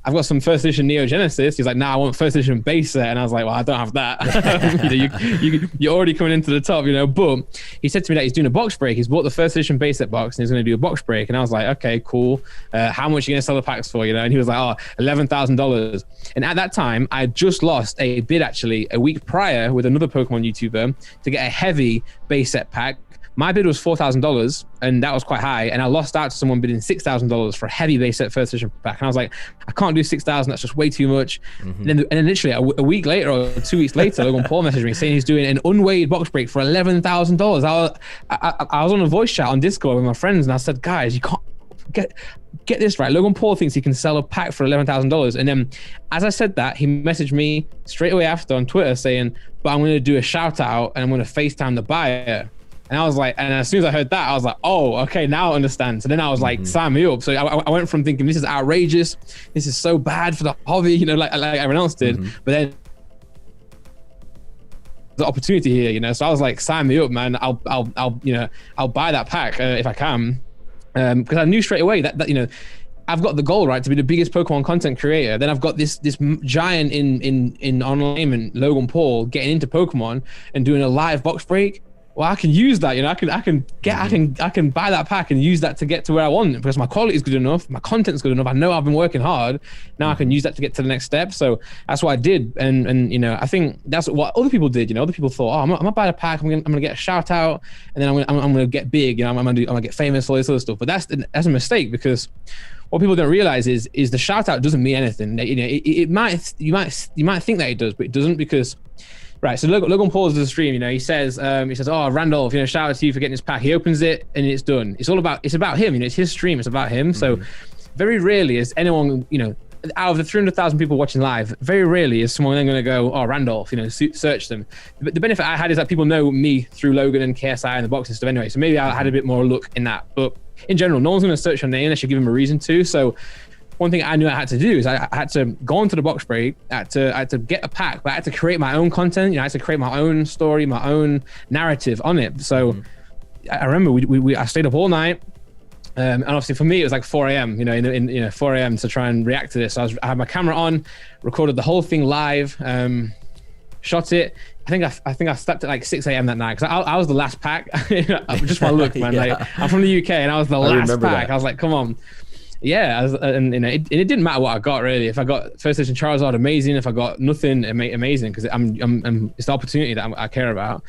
I've got some first edition Neo Genesis. He's like, nah, I want first edition base set. And I was like, well, I don't have that. You're already coming into the top, But he said to me that he's doing a box break. He's bought the first edition base set box and he's going to do a box break. And I was like, okay, cool. How much are you going to sell the packs for? And he was like, $11,000. And at that time, I just lost a bid actually a week prior with another Pokemon YouTuber to get a heavy base set pack. My bid was $4,000, and that was quite high. And I lost out to someone bidding $6,000 for a heavy base set first edition pack. And I was like, I can't do $6,000. That's just way too much. And then literally a week later or 2 weeks later, Logan Paul messaged me saying he's doing an unweighed box break for $11,000. I was on a voice chat on Discord with my friends, and I said, guys, you can't get this right. Logan Paul thinks he can sell a pack for $11,000. And then as I said that, he messaged me straight away after on Twitter saying, but I'm going to do a shout out and I'm going to FaceTime the buyer. And I was like, and as soon as I heard that, I was like, oh, okay, now I understand. So then I was like, sign me up. So I went from thinking this is outrageous, this is so bad for the hobby, like everyone else did. But then the opportunity here, so I was like, sign me up, man. I'll buy that pack if I can, because I knew straight away that I've got the goal, right, to be the biggest Pokemon content creator. Then I've got this giant in online and Logan Paul getting into Pokemon and doing a live box break. well, I can use that, I can buy that pack and use that to get to where I want, because my quality is good enough, my content's good enough. I know I've been working hard. Now I can use that to get to the next step. So that's what I did. And I think that's what other people did. Other people thought, oh, I'm gonna buy a pack. I'm gonna get a shout out, and then I'm gonna get big. I'm gonna get famous, all this other stuff. But that's a mistake, because what people don't realize is the shout out doesn't mean anything. You might think that it does, but it doesn't, because right. So Logan Paul does the stream. He says, oh, Randolph, shout out to you for getting this pack. He opens it and it's done. It's about him. It's his stream. It's about him. So very rarely is anyone, out of the 300,000 people watching live, very rarely is someone then going to go, oh, Randolph, search them. But the benefit I had is that people know me through Logan and KSI and the boxing stuff anyway. So maybe I had a bit more luck in that. But in general, no one's going to search your name unless you give them a reason to. So one thing I knew I had to do is I had to go onto the box break. I had to get a pack, but I had to create my own content. I had to create my own story, my own narrative on it. So I remember I stayed up all night. And obviously for me, it was like 4 a.m., in 4 a.m. to try and react to this. So I had my camera on, recorded the whole thing live, shot it. I think I slept at like 6 a.m. that night, because I was the last pack. Just my look, man. Yeah. Like, I'm from the UK and I was the last pack. That. I was like, come on. Yeah, and it didn't matter what I got really. If I got first edition Charizard, amazing. If I got nothing, amazing, because it's the opportunity that I care about.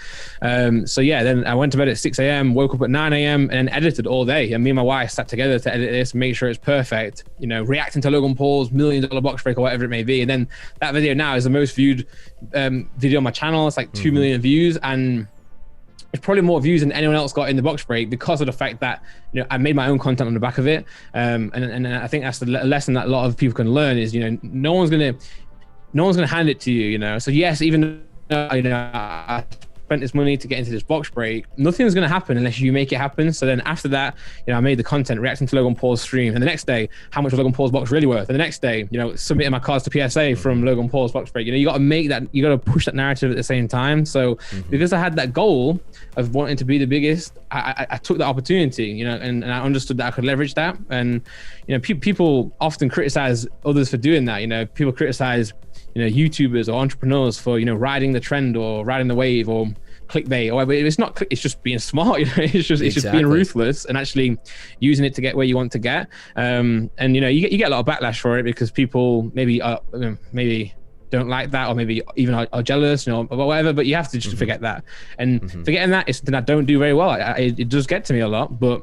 So yeah, then I went to bed at 6 a.m., woke up at 9 a.m. and edited all day. And me and my wife sat together to edit this, make sure it's perfect. Reacting to Logan Paul's $1 million box break or whatever it may be. And then that video now is the most viewed video on my channel. It's like 2 million views, and it's probably more views than anyone else got in the box break, because of the fact that I made my own content on the back of it, and I think that's the lesson that a lot of people can learn is no one's gonna hand it to you. So yes, even though I spent this money to get into this box break, nothing's going to happen unless you make it happen. So then after that, I made the content reacting to Logan Paul's stream, and the next day, how much was Logan Paul's box really worth? And the next day, submitting my cards to PSA from Logan Paul's box break. You got to make that, you got to push that narrative at the same time. So because I had that goal of wanting to be the biggest, I took that opportunity, and I understood that I could leverage that. And people often criticize others for doing that. People criticize YouTubers or entrepreneurs for riding the trend or riding the wave or clickbait, or it's not. It's just being smart. It's just being ruthless and actually using it to get where you want to get. And you get a lot of backlash for it, because people maybe don't like that, or maybe even are jealous, or whatever. But you have to just forget that. And forgetting that is something I don't do very well. It does get to me a lot, but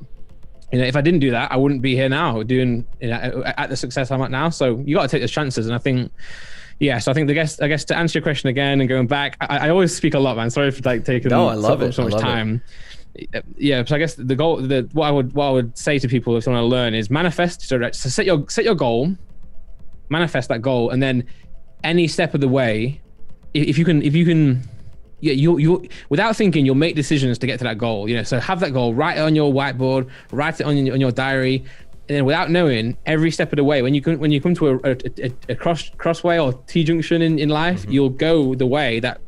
if I didn't do that, I wouldn't be here now doing at the success I'm at now. So you got to take those chances. And I think. Yeah, so I think I guess to answer your question again and going back, I always speak a lot, man. Sorry for taking so much time. Yeah, so I guess the goal, what I would say to people if they want to learn is manifest. So set your goal, manifest that goal, and then any step of the way, if you can, you without thinking, you'll make decisions to get to that goal. So have that goal, write it on your whiteboard, write it on your diary. And then without knowing, every step of the way, when you come to a crossway or T-junction in life, you'll go the way that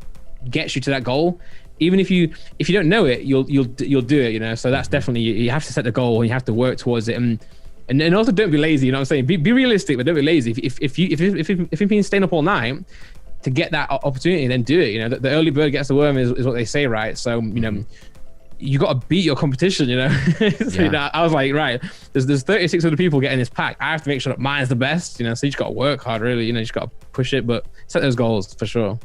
gets you to that goal. Even if you don't know it, you'll do it. So that's definitely, you have to set the goal and you have to work towards it. And also don't be lazy. You know what I'm saying? Be realistic, but don't be lazy. If you've been staying up all night to get that opportunity, then do it. The early bird gets the worm is what they say, right? So you got to beat your competition, So, I was like, right, there's 36 other people getting this pack. I have to make sure that mine's the best, So you just got to work hard, really. You just got to push it, but set those goals for sure.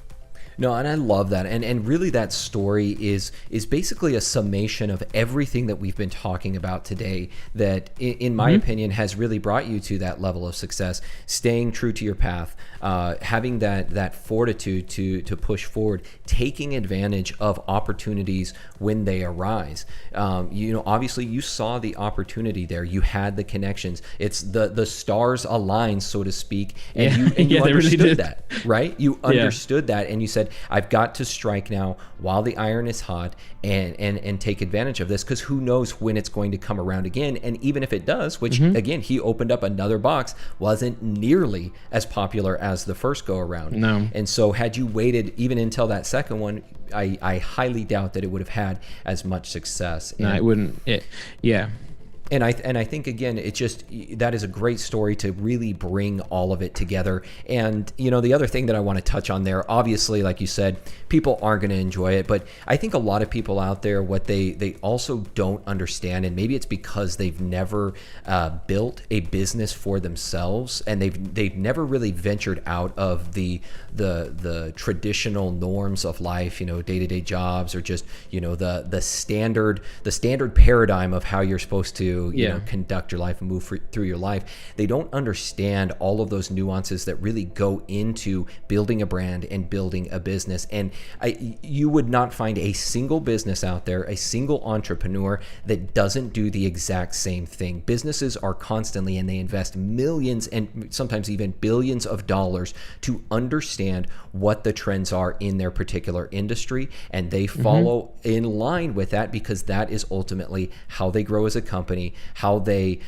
No, and I love that. And really that story is basically a summation of everything that we've been talking about today that, in my opinion, has really brought you to that level of success, staying true to your path, having that fortitude to push forward, taking advantage of opportunities when they arise. Obviously you saw the opportunity there. You had the connections. It's the stars aligned, so to speak, and you understood really that, right? You understood that, and you said, I've got to strike now while the iron is hot and take advantage of this, because who knows when it's going to come around again. And even if it does, which again, he opened up another box, wasn't nearly as popular as the first go around. No. And so had you waited even until that second one, I highly doubt that it would have had as much success. No, it wouldn't. Yeah. And I think again, it just, that is a great story to really bring all of it together. And the other thing that I want to touch on there, obviously, like you said, people aren't going to enjoy it, but I think a lot of people out there, what they also don't understand, and maybe it's because they've never built a business for themselves, and they've never really ventured out of the traditional norms of life, day-to-day jobs, or just the standard paradigm of how you're supposed to conduct your life and move through your life. They don't understand all of those nuances that really go into building a brand and building a business. And you would not find a single business out there, a single entrepreneur that doesn't do the exact same thing. Businesses are constantly, and they invest millions and sometimes even billions of dollars to understand what the trends are in their particular industry, and they follow in line with that, because that is ultimately how they grow as a company, how they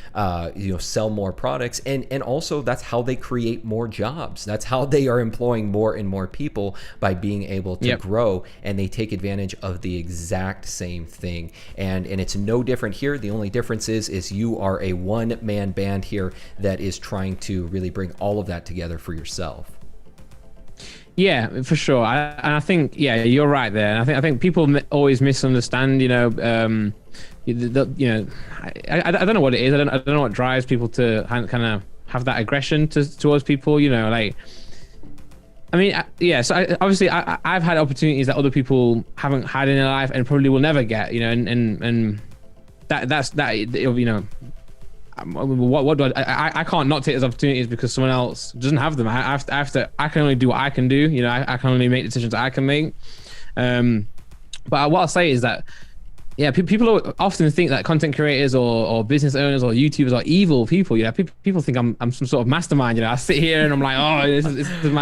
sell more products, and also that's how they create more jobs. That's how they are employing more and more people, by being able to grow, and they take advantage of the exact same thing. And it's no different here. The only difference is you are a one-man band here that is trying to really bring all of that together for yourself. Yeah, for sure. I think, you're right there. And I think people always misunderstand, I don't know what it is. I don't know what drives people to kind of have that aggression towards people, So obviously I've had opportunities that other people haven't had in their life and probably will never get, and that's what do I can't not take those opportunities because someone else doesn't have them. I can only do what I can do. I can only make decisions I can make. But what I'll say is that, people often think that content creators or business owners or YouTubers are evil people. People think I'm some sort of mastermind. I sit here and I'm like, oh, this is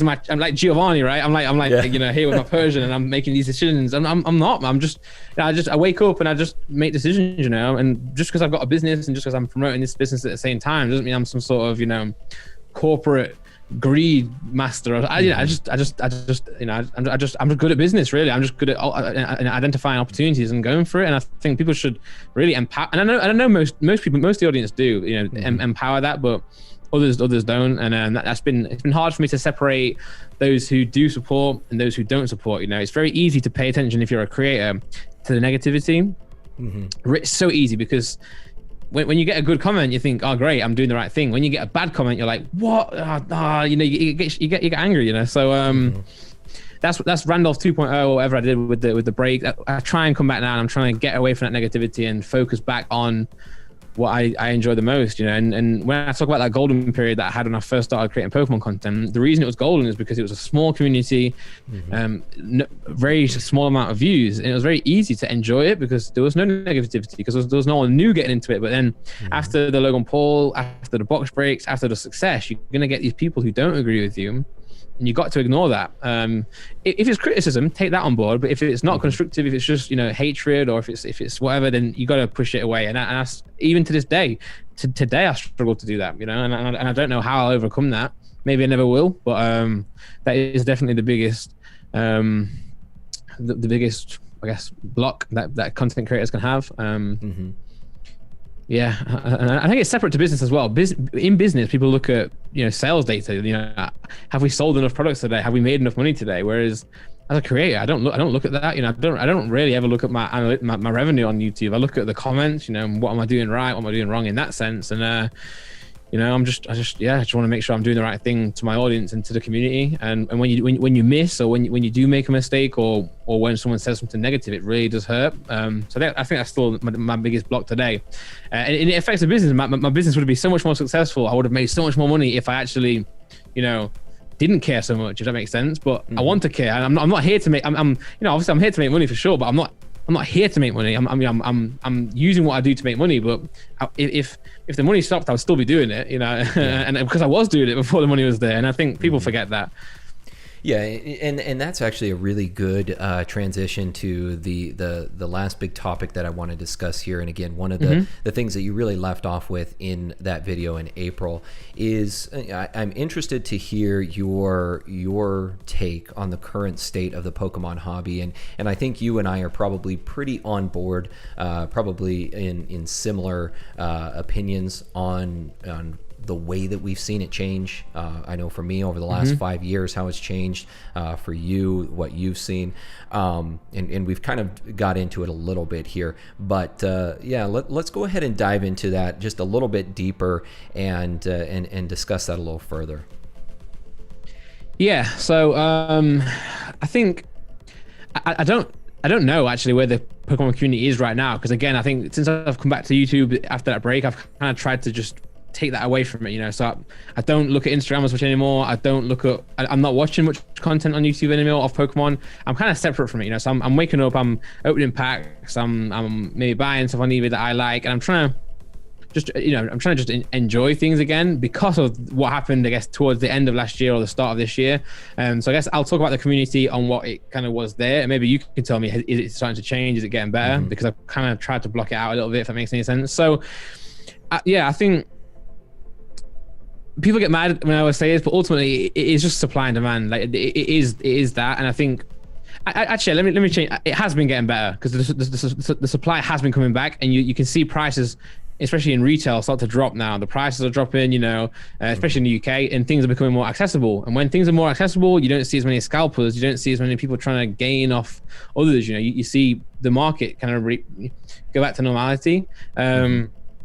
my, I'm like Giovanni, right? I'm like here with my Persian, and I'm making these decisions. And I'm not. I'm just, I wake up and I just make decisions. And just because I've got a business and just because I'm promoting this business at the same time doesn't mean I'm some sort of corporate greed master. I'm just good at business, really. I'm just good at identifying opportunities and going for it. And I think people should really empower. And I know most people, most of the audience do, empower that, but others don't. And it's been hard for me to separate those who do support and those who don't support. It's very easy to pay attention if you're a creator to the negativity. It's so easy because when you get a good comment, you think, oh, great, I'm doing the right thing. When you get a bad comment, you're like, what? You get angry, So that's Randolph 2.0 or whatever I did with the break. I try and come back now, and I'm trying to get away from that negativity and focus back on what I enjoy the most, and when I talk about that golden period that I had when I first started creating Pokemon content, the reason it was golden is because it was a small community, very small amount of views, and it was very easy to enjoy it because there was no negativity, because there was no one new getting into it. But then after the Logan Paul, after the box breaks, after the success, you're going to get these people who don't agree with you, and you got to ignore that. If it's criticism, take that on board. But if it's not constructive, if it's just hatred, or if it's whatever, then you got to push it away. And I even to this day, today I struggle to do that. And I don't know how I'll overcome that. Maybe I never will. But that is definitely the biggest, the biggest, I guess, block that content creators can have. Yeah, I think it's separate to business as well. In business, people look at sales data. Have we sold enough products today? Have we made enough money today? Whereas as a creator, I don't look at that. I don't really ever look at my revenue on YouTube. I look at the comments. What am I doing right? What am I doing wrong in that sense? And I just want to make sure I'm doing the right thing to my audience and to the community. And when you miss, or when you do make a mistake, or when someone says something negative, it really does hurt. I think that's still my biggest block today. And it affects the business. My business would be so much more successful. I would have made so much more money if I actually, didn't care so much, if that makes sense. But I want to care. I'm not here to make. Obviously I'm here to make money for sure, but I'm not here to make money. I'm using what I do to make money. But if the money stopped, I would still be doing it, and because I was doing it before the money was there. And I think people forget that. Yeah, and that's actually a really good transition to the last big topic that I want to discuss here. And again, one of the things that you really left off with in that video in April is I'm interested to hear your take on the current state of the Pokemon hobby, and I think you and I are probably pretty on board, probably in similar opinions on the way that we've seen it change. I know for me over the last 5 years how it's changed, for you what you've seen, and we've kind of got into it a little bit here, but yeah, let's go ahead and dive into that just a little bit deeper and discuss that a little further. Yeah, so I think I don't know actually where the Pokemon community is right now, because again, I think since I've come back to YouTube after that break, I've kind of tried to just take that away from it, you know. So I don't look at Instagram as much anymore. I'm not watching much content on YouTube anymore of Pokemon. I'm kind of separate from it, you know. So I'm waking up, I'm opening packs, I'm maybe buying stuff on eBay that I like, and I'm trying to just enjoy things again because of what happened, I guess, towards the end of last year or the start of this year. So I guess I'll talk about the community on what it kind of was there, and maybe you can tell me, is it starting to change? Is it getting better? Because I've kind of tried to block it out a little bit, if that makes any sense. So yeah, I think people get mad when I always say this, but ultimately it is just supply and demand. Like it is that, and I think actually let me change. It has been getting better because the supply has been coming back, and you can see prices, especially in retail, start to drop now. The prices are dropping, you know, especially in the UK, and things are becoming more accessible. And when things are more accessible, you don't see as many scalpers, you don't see as many people trying to gain off others. You know, you see the market kind of go back to normality.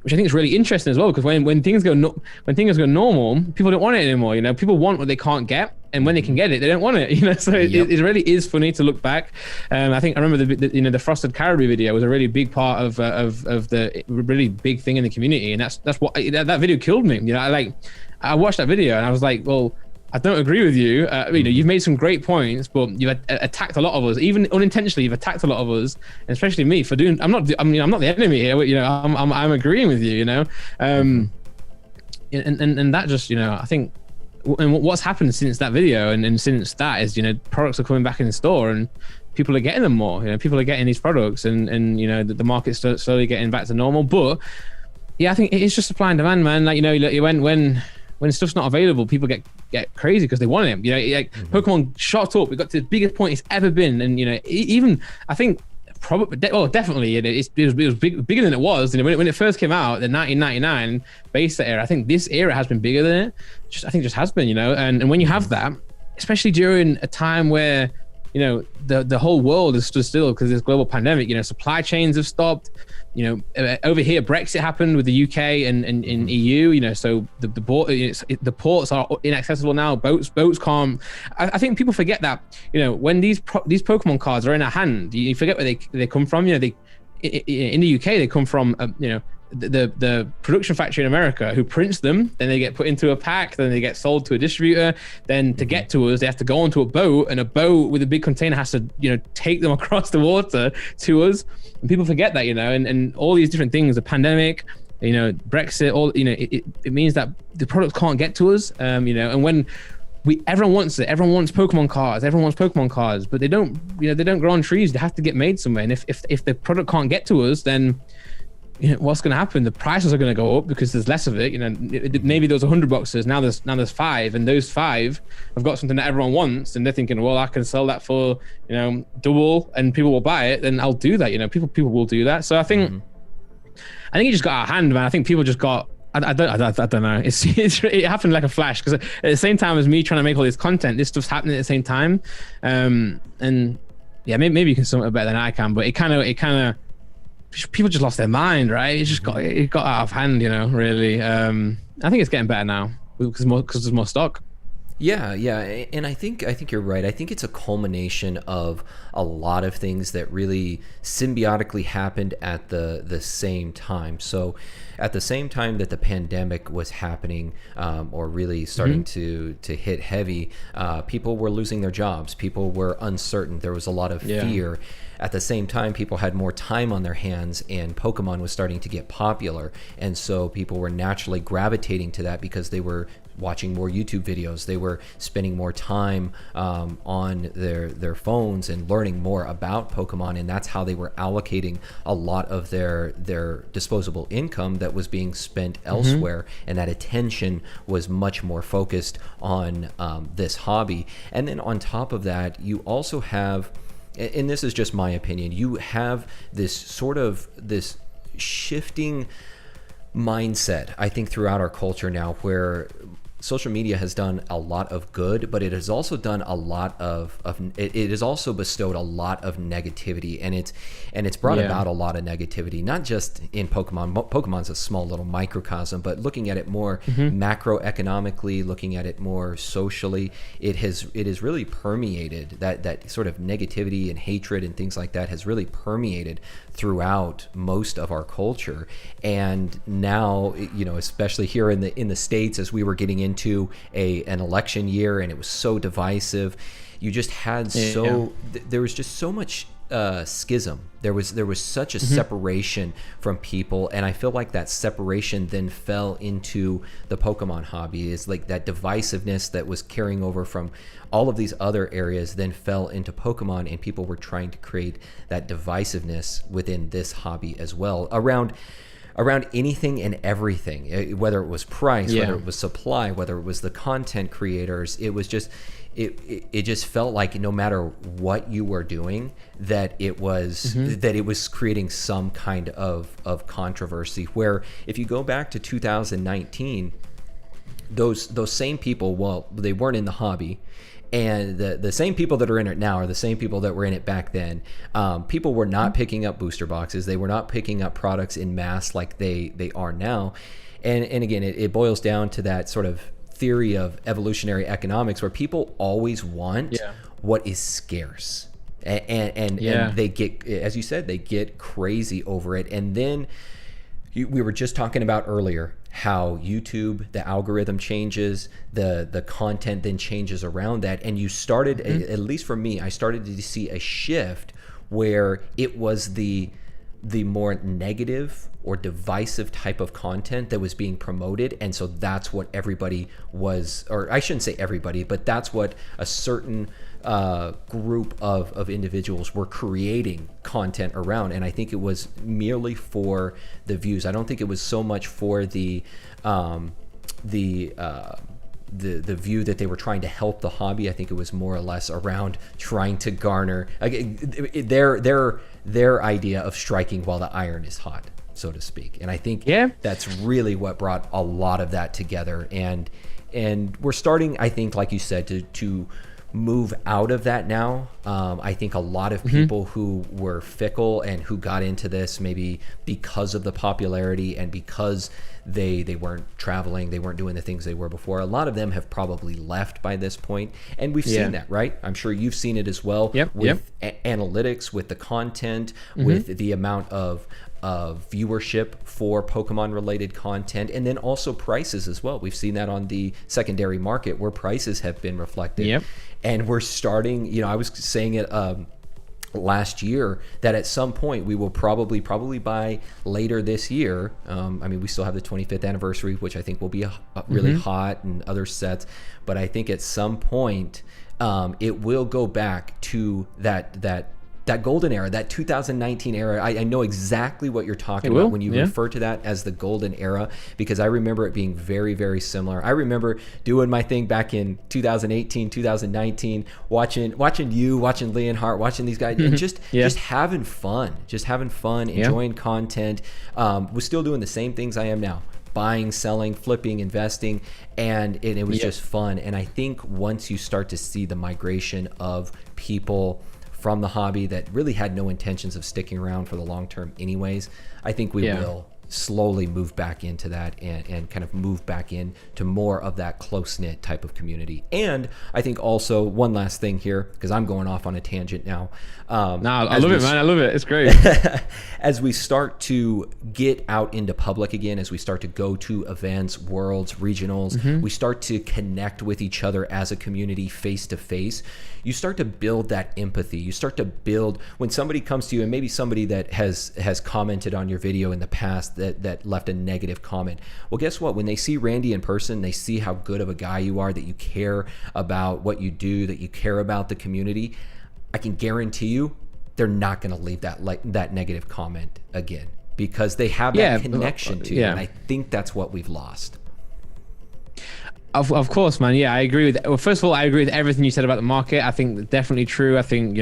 Which I think is really interesting as well, because when things go normal, people don't want it anymore. You know, people want what they can't get, and when they can get it, they don't want it. You know, so it really is funny to look back. I think I remember the Frosted Caribou video was a really big part of the really big thing in the community, and that's what that video killed me. You know, I watched that video and I was like, well, I don't agree with you. You know, you've made some great points, but you've attacked a lot of us, even unintentionally. You've attacked a lot of us, and especially me for doing. I'm not the enemy here. You know, I'm agreeing with you. You know, and that just, you know, I think, and what's happened since that video and since that is, you know, products are coming back in the store and people are getting them more. You know, people are getting these products, and you know, the market's slowly getting back to normal. But yeah, I think it's just supply and demand, man. Like, you know, when stuff's not available, people get crazy because they want it. You know, like Pokemon shot up. It got to the biggest point it's ever been, and you know, even I think definitely it was bigger than it was. You know, when it first came out, the 1999 base set era. I think this era has been bigger than it. I think just has been. You know, and when you have that, especially during a time where, you know, the whole world is stood still because of this global pandemic. You know, supply chains have stopped. You know, over here, Brexit happened with the UK and EU. You know, so the ports are inaccessible now. Boats can't. I think people forget that. You know, when these Pokemon cards are in our hand, you forget where they come from. You know, in the UK they come from. You know, the production factory in America who prints them, then they get put into a pack, then they get sold to a distributor, then to get to us they have to go onto a boat, and a boat with a big container has to, you know, take them across the water to us. And people forget that, you know, and all these different things, the pandemic, you know, Brexit, all, you know, it means that the products can't get to us, you know. And when everyone wants it, everyone wants Pokemon cards, but they don't, you know, they don't grow on trees, they have to get made somewhere. And if the product can't get to us, then, you know, what's going to happen? The prices are going to go up because there's less of it. You know, maybe there was 100 boxes, now there's 5, and those 5 have got something that everyone wants, and they're thinking, well, I can sell that for, you know, double, and people will buy it. Then I'll do that. You know, people will do that. So I think it just got out of hand, man. I think people just got. I don't know. It happened like a flash, because at the same time as me trying to make all this content, this stuff's happening at the same time, and yeah, maybe you can sum it better than I can, but it kind of. People just lost their mind, right? It got out of hand, you know, really. I think it's getting better now because there's more stock. Yeah, and I think you're right. I think it's a culmination of a lot of things that really symbiotically happened at the same time. So at the same time that the pandemic was happening, or really starting to hit heavy, people were losing their jobs. People were uncertain. There was a lot of fear. At the same time, people had more time on their hands, and Pokemon was starting to get popular, and so people were naturally gravitating to that because they were watching more YouTube videos. They were spending more time on their phones and learning more about Pokemon, and that's how they were allocating a lot of their disposable income that was being spent elsewhere, and that attention was much more focused on this hobby. And then on top of that, you also have, and this is just my opinion, you have this sort of this shifting mindset, I think, throughout our culture now, where social media has done a lot of good, but it has also done a lot of it has also bestowed a lot of negativity, and it's brought about a lot of negativity, not just in Pokemon. Pokemon's a small little microcosm, but looking at it more macroeconomically, looking at it more socially, it has really permeated that sort of negativity and hatred and things like that has really permeated throughout most of our culture. And now, especially here in the States, as we were getting into an election year, and it was so divisive, you just had there was just so much schism. There was such a separation from people, and I feel like that separation then fell into the Pokemon hobby. Is like that divisiveness that was carrying over from all of these other areas then fell into Pokemon, and people were trying to create that divisiveness within this hobby as well, around anything and everything, whether it was price, whether it was supply, whether it was the content creators. It was just it just felt like no matter what you were doing, that it was creating some kind of controversy. Where if you go back to 2019, those same people, well, they weren't in the hobby, and the same people that are in it now are the same people that were in it back then. People were not picking up booster boxes. They were not picking up products in mass like they are now. And again, it boils down to that sort of theory of evolutionary economics, where people always want what is scarce. And they get, as you said, they get crazy over it. And then we were just talking about earlier how YouTube, the algorithm changes, the content then changes around that. And you started, at least for me, I started to see a shift where it was the more negative or divisive type of content that was being promoted. And so that's what everybody was, or I shouldn't say everybody, but that's what a certain group of individuals were creating content around. And I think it was merely for the views. I don't think it was so much for the view that they were trying to help the hobby. I think it was more or less around trying to garner their idea of striking while the iron is hot, so to speak. And I think that's really what brought a lot of that together. And we're starting, I think, like you said, to move out of that now. I think a lot of people who were fickle and who got into this maybe because of the popularity and because they weren't traveling, they weren't doing the things they were before, a lot of them have probably left by this point. And we've seen that, right? I'm sure you've seen it as well with analytics, with the content, with the amount of viewership for Pokemon related content, and then also prices as well. We've seen that on the secondary market where prices have been reflected. And we're starting, I was saying it last year that at some point we will probably by later this year, we still have the 25th anniversary, which I think will be really hot, and other sets, but I think at some point it will go back to that golden era, that 2019 era. I know exactly what you're talking about when you refer to that as the golden era, because I remember it being very, very similar. I remember doing my thing back in 2018, 2019, watching Leonhardt, watching these guys, and just having fun, enjoying content. Was still doing the same things I am now. Buying, selling, flipping, investing, and it was just fun. And I think once you start to see the migration of people from the hobby that really had no intentions of sticking around for the long term anyways, I think we will slowly move back into that and kind of move back into more of that close-knit type of community. And I think also one last thing here, because I'm going off on a tangent now. I love it, man. I love it. It's great. As we start to get out into public again, as we start to go to events, worlds, regionals, we start to connect with each other as a community face to face. You start to build that empathy. You start to build, when somebody comes to you, and maybe somebody that has commented on your video in the past, past that left a negative comment. Well, guess what? When they see Randy in person, they see how good of a guy you are, that you care about what you do, that you care about the community. I can guarantee you they're not going to leave that negative comment again, because they have that connection to you. And I think that's what we've lost. Of course, man. Yeah, I agree with. Well, first of all, I agree with everything you said about the market. I think that's definitely true. I think,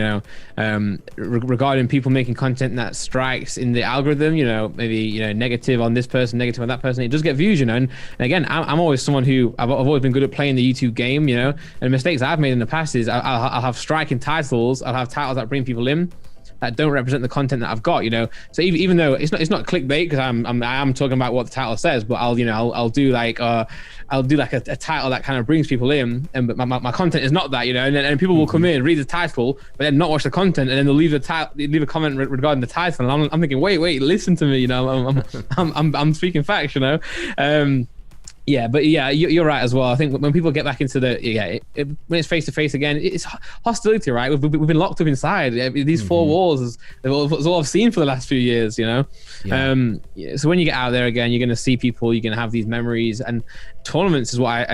regarding people making content that strikes in the algorithm, maybe negative on this person, negative on that person, it does get views, And again, I'm always someone who I've always been good at playing the YouTube game, And mistakes I've made in the past is I'll have striking titles. I'll have titles that bring people in that don't represent the content that I've got, So even though it's not clickbait, because I am talking about what the title says, but I'll do like a title that kind of brings people in, but my content is not that, and people will come in, read the title, but then not watch the content, and then they'll leave a comment regarding the title, and I'm thinking, wait, listen to me, I'm speaking facts, Yeah, but yeah, you're right as well. I think when people get back into when it's face to face again, it's hostility, right? We've been locked up inside these four walls. Is all I've seen for the last few years, So when you get out there again, you're going to see people. You're going to have these memories, and tournaments is what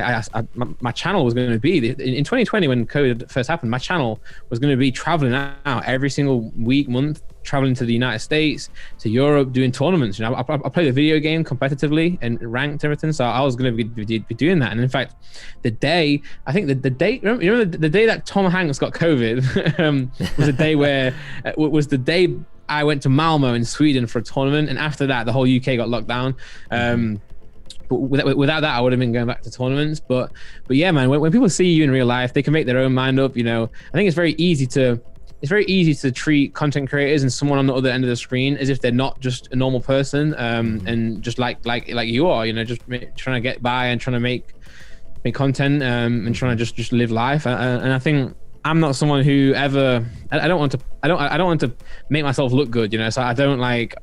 my channel was going to be in 2020 when COVID first happened. My channel was going to be traveling out every single week, month, traveling to the United States, to Europe, doing tournaments. I play the video game competitively and ranked everything, so I was going to be doing that. And in fact, the day remember the day that Tom Hanks got COVID was a day where was the day I went to Malmo in Sweden for a tournament, and after that, the whole UK got locked down. But without that, I would have been going back to tournaments. But yeah, man, when people see you in real life, they can make their own mind up. I think it's very easy to treat content creators and someone on the other end of the screen as if they're not just a normal person, and just like you are, just trying to get by and trying to make content, and trying to just live life. And I think I'm not someone who ever. I don't want to make myself look good, So I don't like.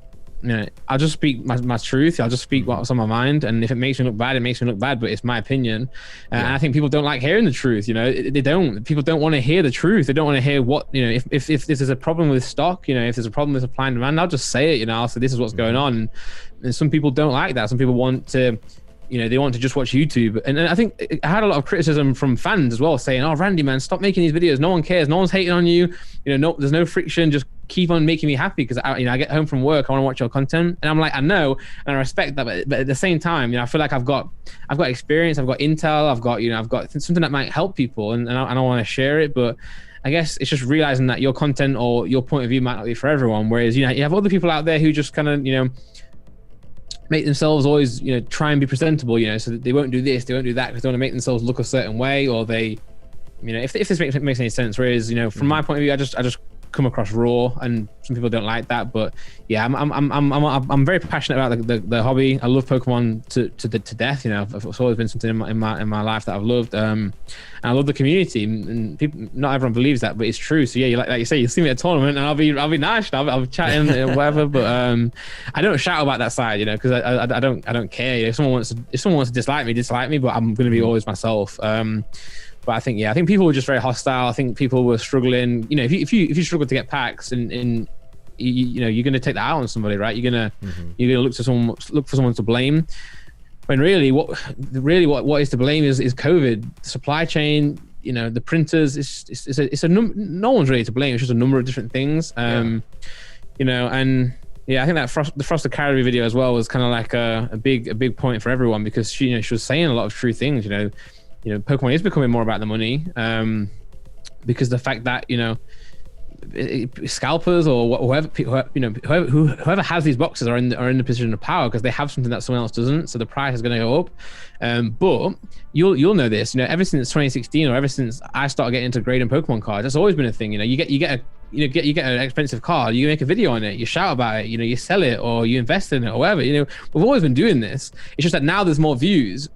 I'll just speak my truth. I'll just speak what's on my mind, and if it makes me look bad, it makes me look bad. But it's my opinion, and I think people don't like hearing the truth. They don't. People don't want to hear the truth. They don't want to hear what If there's a problem with stock, if there's a problem with supply and demand, I'll just say it. I'll say this is what's going on. And some people don't like that. Some people want to. They want to just watch YouTube. And I think I had a lot of criticism from fans as well, saying, "Oh, Randy, man, stop making these videos. No one cares. No one's hating on you. There's no friction. Just keep on making me happy, because I get home from work, I want to watch your content." And I'm like, I know, and I respect that, but at the same time, I feel like I've got experience, I've got intel, I've got something that might help people, and I want to share it. But I guess it's just realizing that your content or your point of view might not be for everyone. Whereas you have other people out there who just kind of make themselves always try and be presentable, so that they won't do this, they won't do that, because they want to make themselves look a certain way, or they if this makes any sense. Whereas from my point of view, I just come across raw, and some people don't like that. But yeah, I'm very passionate about the hobby. I love Pokemon to death. It's always been something in my life that I've loved. And I love the community, and people, not everyone believes that, but it's true. So yeah, like you say, you'll see me at a tournament, and I'll be nice, I'll be chatting and whatever. But I don't shout about that side, because I don't care. If someone wants to dislike me, but I'm going to be always myself. But I think people were just very hostile. I think people were struggling. If you struggle to get packs, and you're going to take that out on somebody, right? You're going to look for someone to blame. When really what is to blame is COVID, the supply chain, the printers. No one's really to blame. It's just a number of different things. And yeah, I think that the Frosted Caribou video as well was kind of like a big point for everyone, because she was saying a lot of true things. Pokemon is becoming more about the money, because the fact that scalpers or whoever has these boxes are in the position of power, because they have something that someone else doesn't, so the price is going to go up. But you'll know this, ever since 2016, or ever since I started getting into grading Pokemon cards, that's always been a thing. You get an expensive card, you make a video on it, you shout about it, you sell it, or you invest in it, or whatever. We've always been doing this. It's just that now there's more views.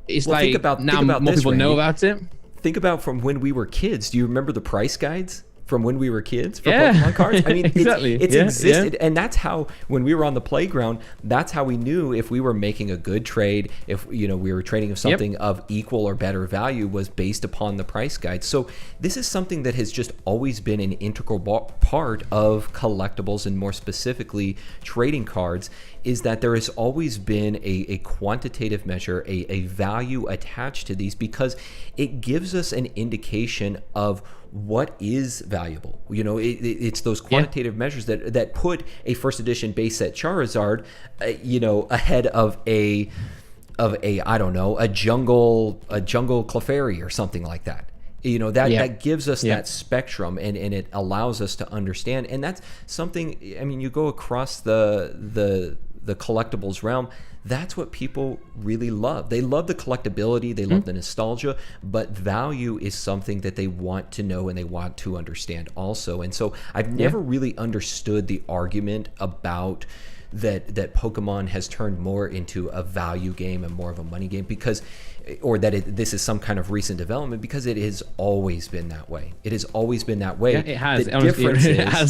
It's now more people know about it. Think about from when we were kids. Do you remember the price guides? from when we were kids for Pokemon cards. I mean, exactly. it's existed. And that's how, when we were on the playground, that's how we knew if we were making a good trade, if, you know, we were trading of something of equal or better value, was based upon the price guide. So this is something that has just always been an integral part of collectibles, and more specifically trading cards, is that there has always been a quantitative measure, a value attached to these, because it gives us an indication of what is valuable. You know, it's those quantitative measures that put a first edition base set Charizard, you know, ahead of a I don't know, a jungle Clefairy or something like that. You know, that gives us that spectrum, and it allows us to understand. And that's something, I mean, you go across the collectibles realm, that's what people really love. They love the collectability, they love the nostalgia, but value is something that they want to know and they want to understand also. And so I've never really understood the argument about that Pokemon has turned more into a value game and more of a money game, because, or that this is some kind of recent development, because it has always been that way. It has always been that way. Yeah, it has. The difference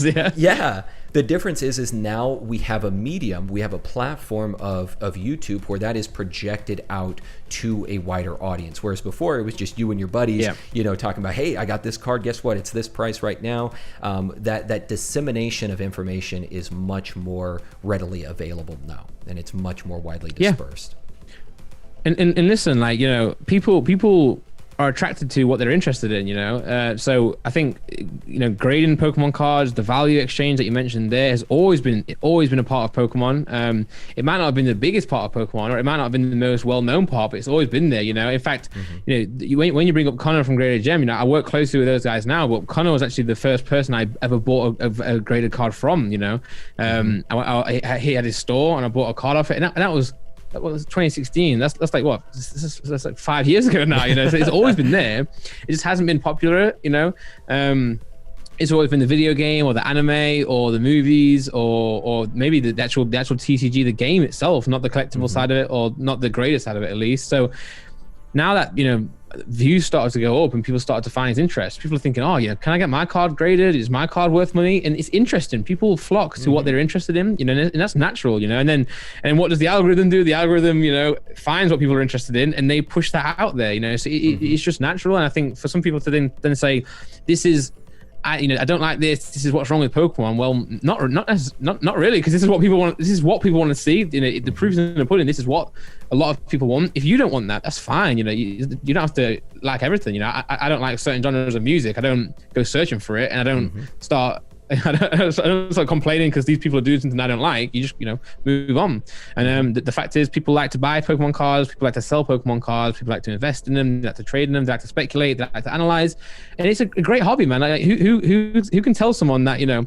It has. The difference is now we have a medium, we have a platform of YouTube where that is projected out to a wider audience. Whereas before it was just you and your buddies, you know, talking about, hey, I got this card, guess what? It's this price right now. That dissemination of information is much more readily available now, and it's much more widely dispersed. And listen, like, you know, people are attracted to what they're interested in, you know. So I think, you know, grading Pokemon cards, the value exchange that you mentioned there, has always been a part of Pokemon. It might not have been the biggest part of Pokemon, or it might not have been the most well-known part, but it's always been there, you know. In fact, you know, when you bring up Connor from Graded Gem, you know, I work closely with those guys now, but Connor was actually the first person I ever bought a graded card from, you know. He had his store, and I bought a card off it, and that was 2016. That's like what? That's like 5 years ago now, you know. So it's always been there. It just hasn't been popular, you know. It's always been the video game or the anime or the movies or maybe the actual TCG, the game itself, not the collectible side of it, or not the graded side of it, at least. So now that, you know, views started to go up and people started to find his interest, people are thinking, oh, you know, can I get my card graded? Is my card worth money? And it's interesting. People flock to what they're interested in, you know, and that's natural, you know. And what does the algorithm do? The algorithm, you know, finds what people are interested in, and they push that out there, you know. So it's just natural. And I think for some people to then say, this is, I don't like this. This is what's wrong with Pokemon. Well, not really, because this is what people want. This is what people want to see. You know, the proof is in the pudding. This is what a lot of people want. If you don't want that, that's fine. You know, you don't have to like everything. You know, I don't like certain genres of music. I don't go searching for it, and I don't start. I don't start complaining because these people are doing something I don't like. You just, you know, move on. And the fact is, people like to buy Pokemon cards, people like to sell Pokemon cards, people like to invest in them, they like to trade in them, they like to speculate, they like to analyze, and it's a great hobby, man. Like, who can tell someone that, you know,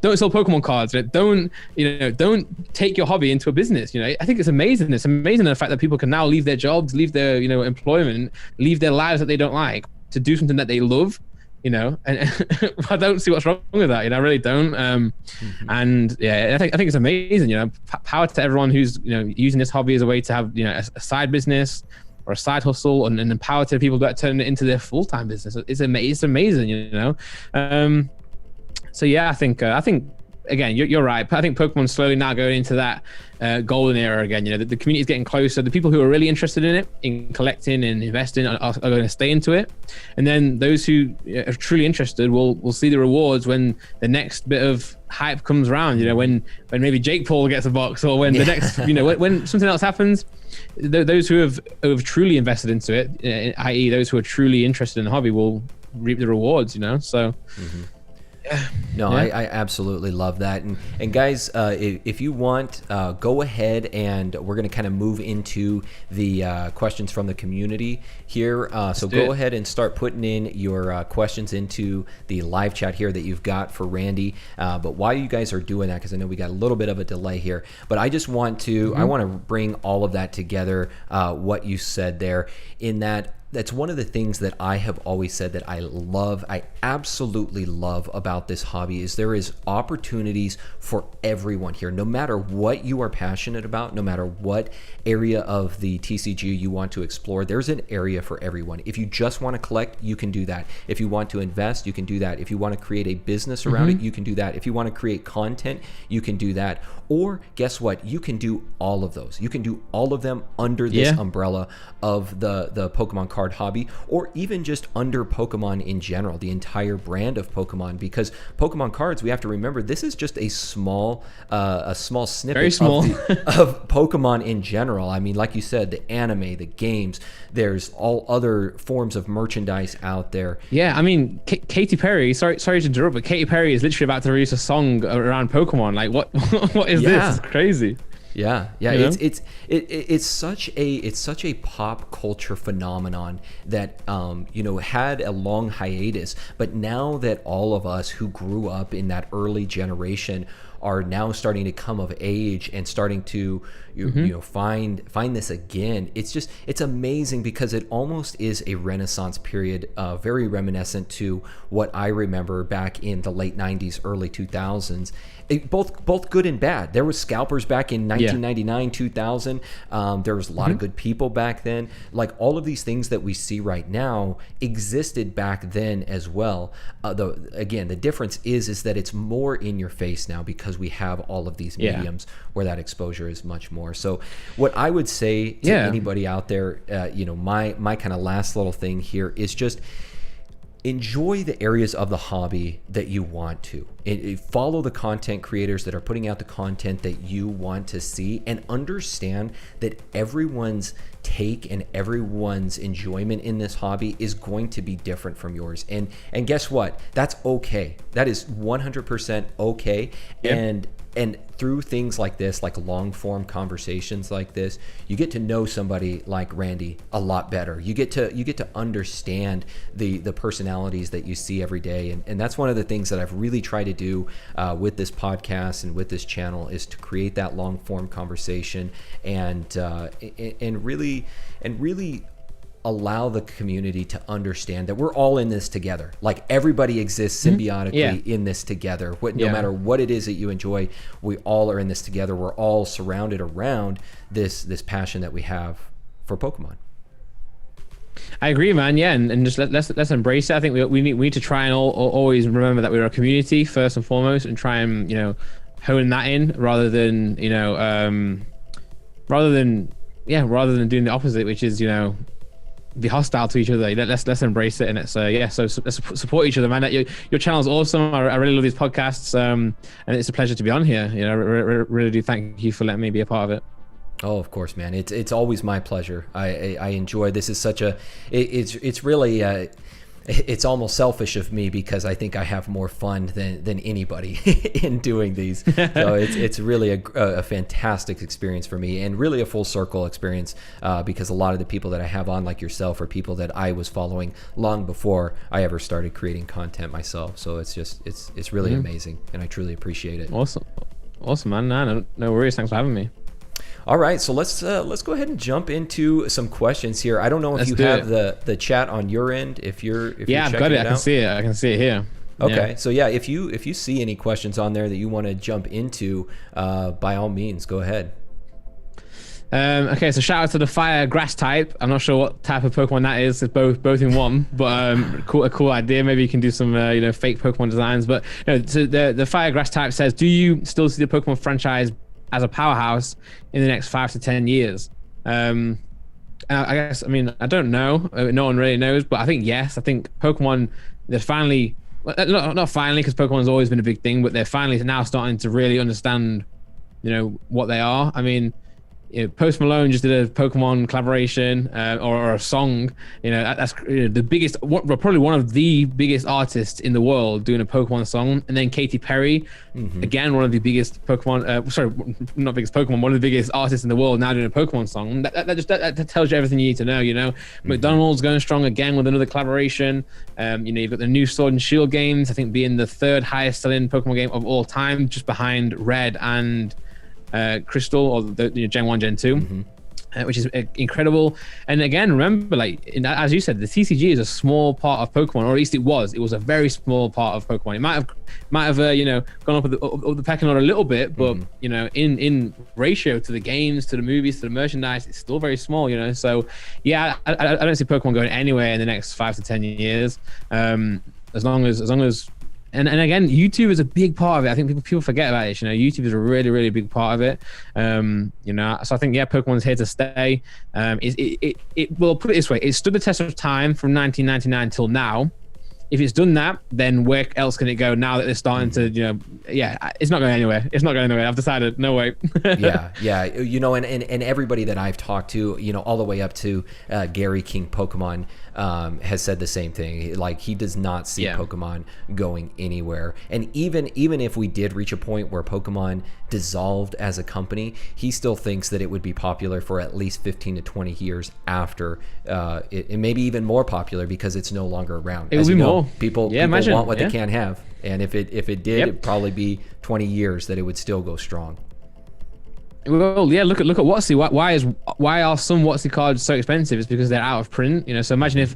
don't sell Pokemon cards, don't take your hobby into a business. You know, I think it's amazing. It's amazing the fact that people can now leave their jobs, leave their, you know, employment, leave their lives that they don't like to do something that they love. You know, and I don't see what's wrong with that. You know, I really don't. And yeah, I think it's amazing. You know, power to everyone who's, you know, using this hobby as a way to have, you know, a side business or a side hustle, and power to people that turn it into their full-time business. It's amazing. You know. So yeah, I think again, you're right. I think Pokemon's slowly now going into that golden era again. You know, the community is getting closer. The people who are really interested in it, in collecting and investing, are going to stay into it. And then those who are truly interested will see the rewards when the next bit of hype comes around. You know, when maybe Jake Paul gets a box, or when the next, you know, when something else happens. Those who have truly invested into it, i.e., those who are truly interested in the hobby, will reap the rewards. You know, so. No, yeah. I absolutely love that. And guys, if you want, go ahead, and we're going to kind of move into the questions from the community here. So go ahead and start putting in your questions into the live chat here that you've got for Randy. But while you guys are doing that, because I know we got a little bit of a delay here, but I just want to, I want to bring all of that together, what you said there, in that that's one of the things that I have always said that I absolutely love about this hobby is there is opportunities for everyone here. No matter what you are passionate about, no matter what area of the TCG you want to explore, there's an area for everyone. If you just want to collect, you can do that. If you want to invest, you can do that. If you want to create a business around it, you can do that. If you want to create content, you can do that. Or guess what? You can do all of those. You can do all of them under this umbrella of the Pokemon card hobby, or even just under Pokemon in general, the entire brand of Pokemon, because Pokemon cards, we have to remember, this is just a small snippet Very small. of Pokemon in general. I mean, like you said, the anime, the games, there's all other forms of merchandise out there. Yeah, I mean, Katy Perry, sorry to interrupt, but Katy Perry is literally about to release a song around Pokemon. Like, what is this? It's crazy. Yeah, You know? it's such a pop culture phenomenon that had a long hiatus, but now that all of us who grew up in that early generation are now starting to come of age and starting to find this again, it's amazing, because it almost is a Renaissance period, very reminiscent to what I remember back in the late 90s, early 2000s. Both good and bad. There was scalpers back in 1999, 2000. There was a lot of good people back then. Like, all of these things that we see right now existed back then as well. Though again, the difference is that it's more in your face now, because we have all of these mediums where that exposure is much more. So what I would say to anybody out there, my kind of last little thing here is just enjoy the areas of the hobby that you want to. Follow the content creators that are putting out the content that you want to see, and understand that everyone's take and everyone's enjoyment in this hobby is going to be different from yours. And guess what? That's okay. That is 100% okay. And through things like this, like long form conversations like this, you get to know somebody like Randy a lot better. You get to understand the personalities that you see every day. And that's one of the things that I've really tried to do with this podcast and with this channel, is to create that long form conversation and really allow the community to understand that we're all in this together. Like, everybody exists symbiotically in this together. No matter what it is that you enjoy, we all are in this together. We're all surrounded around this passion that we have for Pokemon. I agree, man. Yeah, and just let's embrace it. I think we need to try and always remember that we're a community first and foremost, and try and hone that in, rather than doing the opposite, which is be hostile to each other. Let's embrace it, and let's let's support each other, man. Your channel's awesome. I really love these podcasts, and it's a pleasure to be on here. Really do thank you for letting me be a part of it. Oh, of course, man. It's always my pleasure. I enjoy this. Is such a it's really it's almost selfish of me, because I think I have more fun than anybody in doing these. So it's really a fantastic experience for me, and really a full circle experience, because a lot of the people that I have on, like yourself, are people that I was following long before I ever started creating content myself. So it's really amazing, and I truly appreciate it. Awesome, man. No worries. Thanks for having me. All right, so let's go ahead and jump into some questions here. I don't know if you have the chat on your end. If you're I've got it. I can see it. I can see it here. Okay, so if you see any questions on there that you want to jump into, by all means, go ahead. Okay, so shout out to the fire grass type. I'm not sure what type of Pokemon that is. It's both in one, but a cool idea. Maybe you can do some fake Pokemon designs. But so the fire grass type says, do you still see the Pokemon franchise as a powerhouse in the next 5 to 10 years? And I guess, I don't know. No one really knows, but I think yes. I think Pokemon, they're finally, not finally, because Pokemon's always been a big thing, but they're finally now starting to really understand, what they are. Post Malone just did a Pokemon collaboration or a song. That's the biggest, probably one of the biggest artists in the world doing a Pokemon song. And then Katy Perry, again, one of the biggest Pokemon, not biggest Pokemon, one of the biggest artists in the world now doing a Pokemon song. That tells you everything you need to know. McDonald's going strong again with another collaboration. You've got the new Sword and Shield games, I think being the third highest selling Pokemon game of all time, just behind Red and Crystal, or the Gen 1, Gen 2. which is incredible. And again, remember, like as you said, the TCG is a small part of Pokemon, or at least it was a very small part of Pokemon. It might have you know, gone up the pecking order a little bit, but you know, in ratio to the games, to the movies, to the merchandise, it's still very small, you know. So yeah, I don't see Pokemon going anywhere in the next 5 to 10 years, as long as and again, YouTube is a big part of it. I think people forget about it. You know, YouTube is a really, really big part of it. You know, so I think, yeah, Pokemon's here to stay. Well, put it this way: it stood the test of time from 1999 till now. If it's done that, then where else can it go now that they're starting to, you know, yeah, it's not going anywhere. It's not going anywhere. I've decided, no way. yeah. You know, and everybody that I've talked to, you know, all the way up to Gary King Pokemon has said the same thing. Like, he does not see Pokemon going anywhere. And even if we did reach a point where Pokemon dissolved as a company, he still thinks that it would be popular for at least 15 to 20 years after it may be even more popular because it's no longer around. It will be more. People want what they can't have, and if it did, it'd probably be 20 years that it would still go strong. Well, yeah. Look at WotC. Why are some WotC cards so expensive? It's because they're out of print. You know. So imagine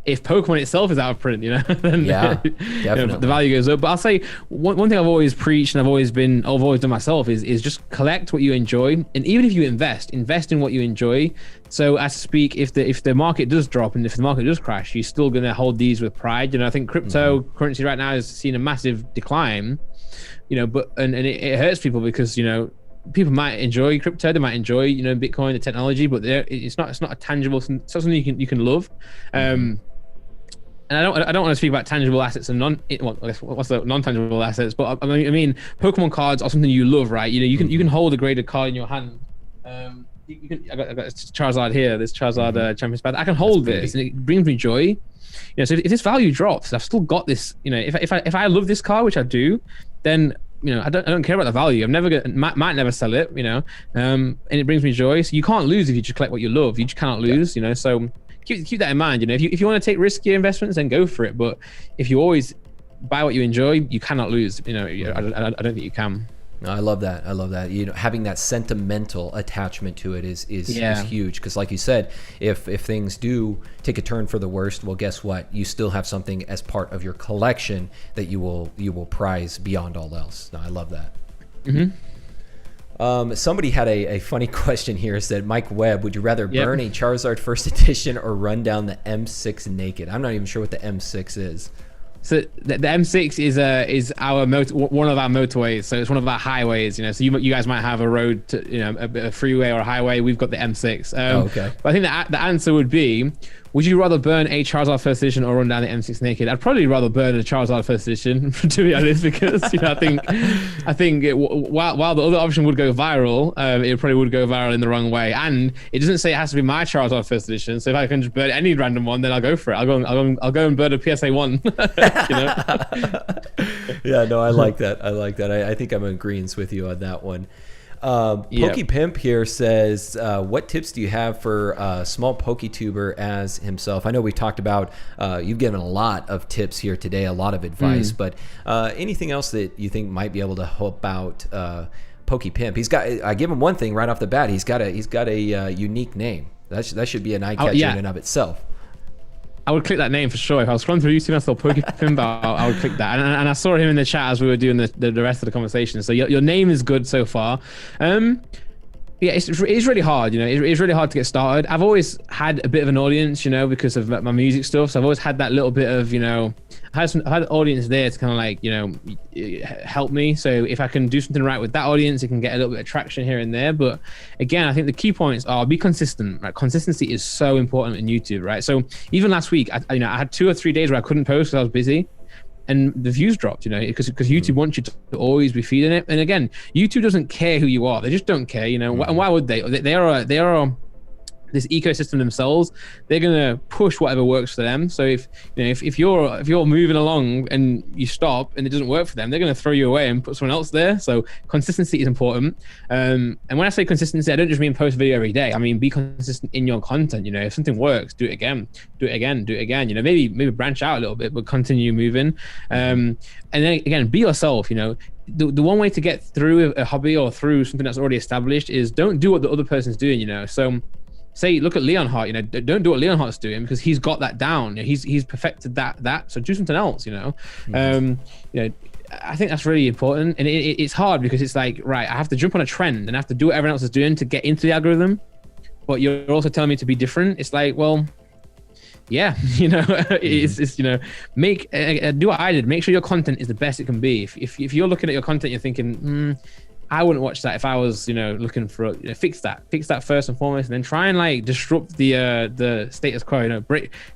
if Pokemon itself is out of print, you know, then definitely. You know, the value goes up. But I'll say one thing I've always preached and I've always done myself is just collect what you enjoy, and even if you invest in what you enjoy. So as to speak, if the market does drop and if the market does crash, you're still going to hold these with pride. You know, I think cryptocurrency right now is seeing a massive decline. You know, but and it hurts people because, you know, people might enjoy crypto, they might enjoy, you know, Bitcoin, the technology, but it's not a tangible, it's not something you can love. And I don't want to speak about tangible assets and what's the non-tangible assets, but I mean Pokemon cards are something you love, right? You know, you can hold a graded card in your hand. I got Charizard here, this Charizard Champions Path. I can hold this, and it brings me joy. You know, so if this value drops, I've still got this. You know, if I love this card, which I do, then, you know, I don't care about the value. I'm never gonna might never sell it. You know, and it brings me joy. So you can't lose if you just collect what you love. You just cannot lose. You know, so keep that in mind. You know, if you want to take riskier investments, then go for it. But if you always buy what you enjoy, you cannot lose. You know, I don't think you can. No, I love that. You know, having that sentimental attachment to it is huge, because like you said, if things do take a turn for the worst, well, guess what? You still have something as part of your collection that you will prize beyond all else. No, I love that. Somebody had a funny question here. Said, Mike Webb, would you rather burn a Charizard first edition or run down the M6 naked? I'm not even sure what the M6 is. So the M6 is one of our motorways. So it's one of our highways. You know, so you guys might have a road to, you know, a freeway or a highway. We've got the M6. Okay. But I think the answer would be, would you rather burn a Charizard first edition or run down the M6 naked? I'd probably rather burn a Charizard first edition, to be honest, because, you know, I think while the other option would go viral, it probably would go viral in the wrong way. And it doesn't say it has to be my Charizard first edition. So if I can just burn any random one, then I'll go for it. I'll go and burn a PSA 1. You know? Yeah, no, I like that. I think I'm in agreement with you on that one. PokePimp here says, what tips do you have for a small PokeTuber as himself? I know we talked about, you've given a lot of tips here today, a lot of advice, but anything else that you think might be able to help out PokePimp? I give him one thing right off the bat. He's got a unique name. That should be an eye catcher in and of itself. I would click that name for sure. If I was scrolling through YouTube and I saw PokéPimp, I would click that. And I saw him in the chat as we were doing the rest of the conversation. So your name is good so far. Yeah, it's really hard, you know. It's really hard to get started. I've always had a bit of an audience, you know, because of my music stuff. So I've always had that little bit of, you know, I had an audience there to kind of like, you know, help me. So if I can do something right with that audience, it can get a little bit of traction here and there. But again, I think the key points are be consistent. Right? Consistency is so important in YouTube, right? So even last week, I had 2 or 3 days where I couldn't post because I was busy. And the views dropped, you know, because YouTube wants you to always be feeding it. And again, YouTube doesn't care who you are; they just don't care, you know. And why would they? They are this ecosystem themselves. They're gonna push whatever works for them. So if you're moving along and you stop and it doesn't work for them, they're gonna throw you away and put someone else there. So consistency is important. And when I say consistency, I don't just mean post video every day. I mean be consistent in your content. You know, if something works, do it again. You know, maybe branch out a little bit, but continue moving. And then again, be yourself. You know, the one way to get through a hobby or through something that's already established is don't do what the other person's doing. You know, so say, look at Leonhardt, don't do what Leonhardt's doing, because he's got that down. He's perfected that. So do something else, I think that's really important. And it's hard because it's like, right, I have to jump on a trend and I have to do what everyone else is doing to get into the algorithm. But you're also telling me to be different. It's like, well, yeah, it's make do what I did. Make sure your content is the best it can be. If you're looking at your content, you're thinking, I wouldn't watch that if I was, looking for fix that first and foremost, and then try and like disrupt the status quo.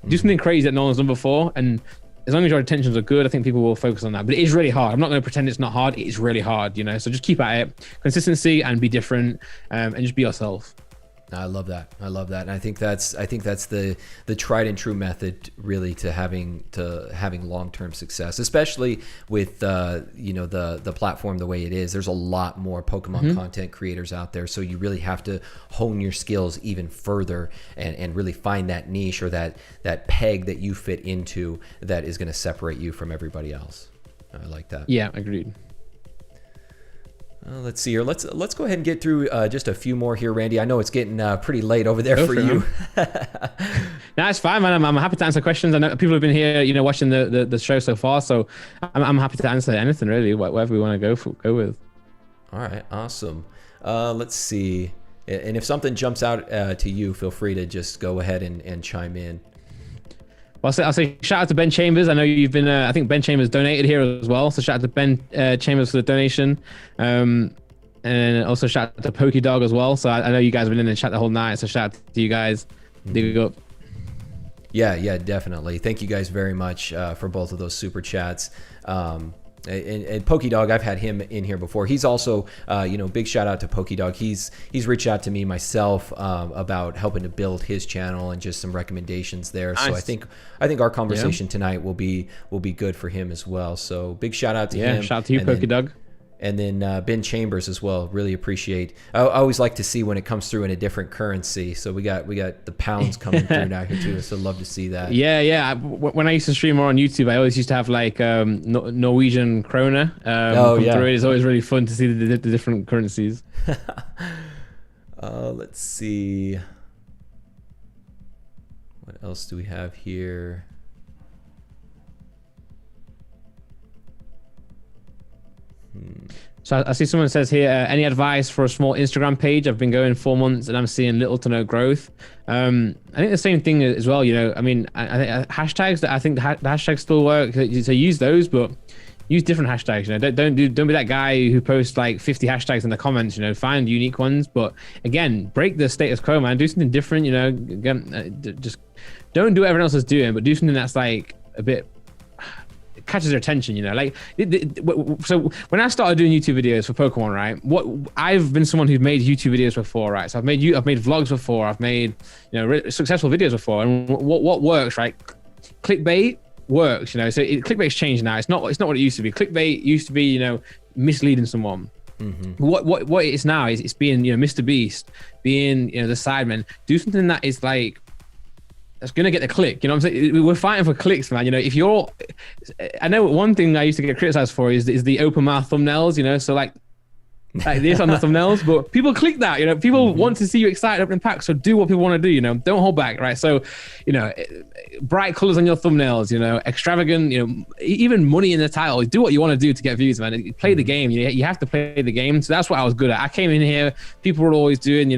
Do something crazy that no one's done before, and as long as your intentions are good, I think people will focus on that. But it is really hard. I'm not going to pretend it's not hard. It is really hard, So just keep at it, consistency, and be different, and just be yourself. I love that. And I think that's the tried and true method, really, to having long-term success, especially with the platform the way it is. There's a lot more Pokemon content creators out there, so you really have to hone your skills even further and really find that niche or that peg that you fit into that is going to separate you from everybody else. I like that. Yeah, agreed. Let's see here. Let's go ahead and get through just a few more here, Randy. I know it's getting pretty late over there for you. No, it's fine, man. I'm happy to answer questions. I know people have been here, watching the show so far, so I'm happy to answer anything really, whatever we want to go with. All right, awesome. Let's see. And if something jumps out to you, feel free to just go ahead and chime in. Well, I'll say shout out to Ben Chambers. I know you've been, I think Ben Chambers donated here as well. So shout out to Ben Chambers for the donation. And also shout out to PokéDog as well. So I know you guys have been in the chat the whole night. So shout out to you guys. Dig up. Yeah, definitely. Thank you guys very much for both of those super chats. And PokéDog, I've had him in here before. He's also, big shout out to PokéDog. He's reached out to me myself about helping to build his channel and just some recommendations there. Nice. So I think our conversation tonight will be good for him as well. So big shout out to him. Yeah, shout out to you, PokéDog. And then Ben Chambers as well. Really appreciate. I always like to see when it comes through in a different currency. So we got the pounds coming through now here too. So love to see that. Yeah. When I used to stream more on YouTube, I always used to have like Norwegian kroner. It's always really fun to see the different currencies. Let's see. What else do we have here? So I see someone says here, any advice for a small Instagram page? I've been going 4 months and I'm seeing little to no growth. I think the same thing as well, I think hashtags, I think the hashtags still work. So use those, but use different hashtags. Don't be that guy who posts like 50 hashtags in the comments. Find unique ones. But again, break the status quo, man. Do something different. Just don't do what everyone else is doing, but do something that's like a bit catches their attention. So when I started doing YouTube videos for Pokemon, right? I've been someone who's made YouTube videos before, right? So I've made vlogs before. I've made successful videos before. And what works, right? Clickbait works, so clickbait's changed now. It's not what it used to be. Clickbait used to be, misleading someone. Mm-hmm. What it is now is it's being, Mr. Beast, being, the Sidemen. Do something that is like that's gonna get the click. What I'm saying? We're fighting for clicks, man. I know one thing I used to get criticized for is the open mouth thumbnails. So like this on the thumbnails, but people click that. People want to see you excited opening packs. So do what people want to do. Don't hold back, right? So, bright colors on your thumbnails. Extravagant. Even money in the title. Do what you want to do to get views, man. Play the game. You have to play the game. So that's what I was good at. I came in here. People were always doing,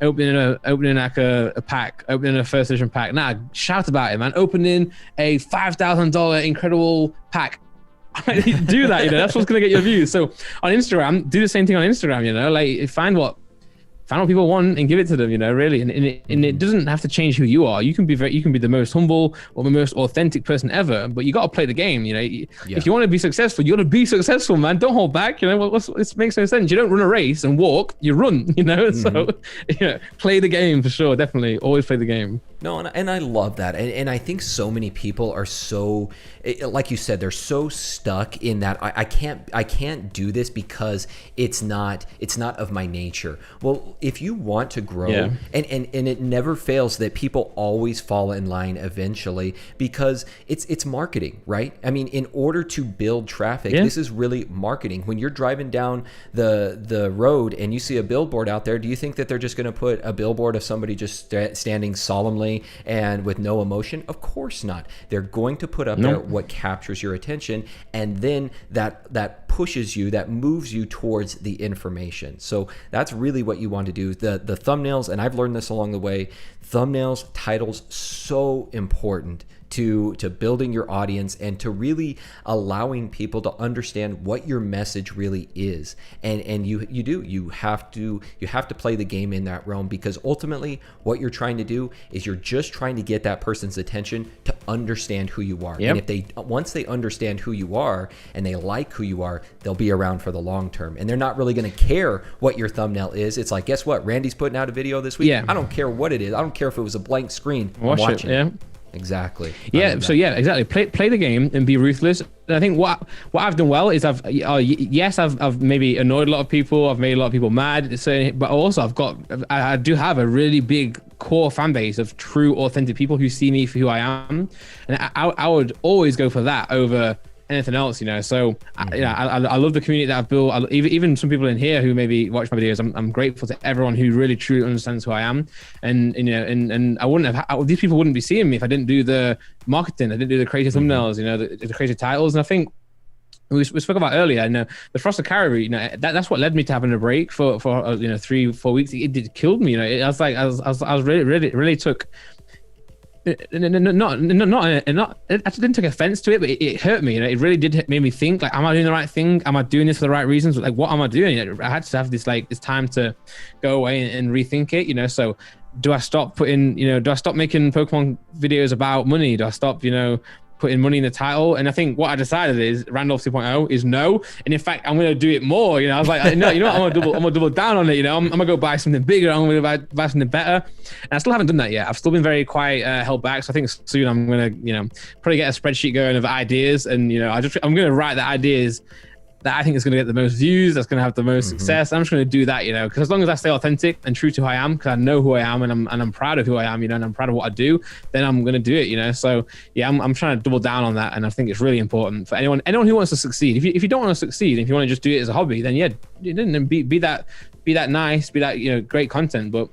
opening like a pack, opening a first edition pack. Nah, shout about it, man. Opening a $5,000 incredible pack. Do that, that's what's gonna get your views. So on Instagram, do the same thing on Instagram, like find what people want and give it to them, really. And it doesn't have to change who you are. You can be the most humble or the most authentic person ever, but you got to play the game. If you want to be successful, you got to be successful, man. Don't hold back. It makes no sense. You don't run a race and walk, you run, So play the game for sure. Definitely always play the game. No, and I love that. And I think so many people are so, like you said, they're so stuck in that I can't do this because it's not of my nature. Well, if you want to grow, and it never fails that people always fall in line eventually, because it's marketing, right? I mean, in order to build traffic, this is really marketing. When you're driving down the road and you see a billboard out there, do you think that they're just going to put a billboard of somebody just standing solemnly and with no emotion? Of course not. They're going to put up there what captures your attention, and then that pushes you, that moves you towards the information. So that's really what you want to do. The thumbnails, and I've learned this along the way, thumbnails, titles, so important to building your audience and to really allowing people to understand what your message really is. And you have to play the game in that realm, because ultimately what you're trying to do is you're just trying to get that person's attention to understand who you are. And if once they understand who you are and they like who you are, they'll be around for the long term, and they're not really going to care what your thumbnail is. It's like, guess what? Randy's putting out a video this week. I don't care what it is. I don't care if it was a blank screen. I'm watching it. Exactly. Exactly. Play the game and be ruthless. And I think what I've done well is I've maybe annoyed a lot of people. I've made a lot of people mad. But also I do have a really big core fan base of true, authentic people who see me for who I am. And I would always go for that over anything else, so I love the community that I've built. Even some people in here who maybe watch my videos, I'm grateful to everyone who really truly understands who I am. And and I wouldn't have, these people wouldn't be seeing me if I didn't do the marketing, I didn't do the creative thumbnails, the creative titles. And I think we spoke about earlier, the Frosted Caribou, that's what led me to having a break for 3-4 weeks. It killed me, I was really took. I didn't take offense to it, but it hurt me. It really did make me think, like, am I doing the right thing? Am I doing this for the right reasons? Like, what am I doing? I had to have this time to go away and rethink it. So do I stop making Pokemon videos about money? Do I stop, putting money in the title? And I think what I decided is Randolph 2.0 is no. And in fact, I'm going to do it more. I was like, no, I'm going to double down on it. I'm going to go buy something bigger. I'm going to buy something better. And I still haven't done that yet. I've still been very quite held back. So I think soon I'm going to, probably get a spreadsheet going of ideas. And, I'm going to write the ideas that I think is going to get the most views, that's going to have the most success. I'm just going to do that, because as long as I stay authentic and true to who I am, because I know who I am and I'm proud of who I am, and I'm proud of what I do, then I'm going to do it, So yeah, I'm trying to double down on that, and I think it's really important for anyone who wants to succeed. If you don't want to succeed, if you want to just do it as a hobby, then be that nice, be that great content, but.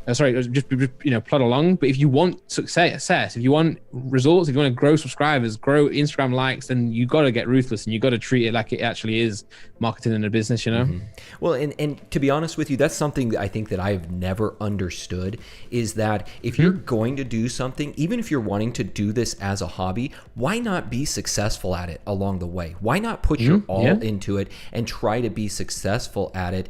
Just plod along. But if you want success, if you want results, if you want to grow subscribers, grow Instagram likes, then you got to get ruthless and you got to treat it like it actually is marketing in a business, Well, and to be honest with you, that's something that I think that I've never understood, is that if you're going to do something, even if you're wanting to do this as a hobby, why not be successful at it along the way? Why not put your all into it and try to be successful at it?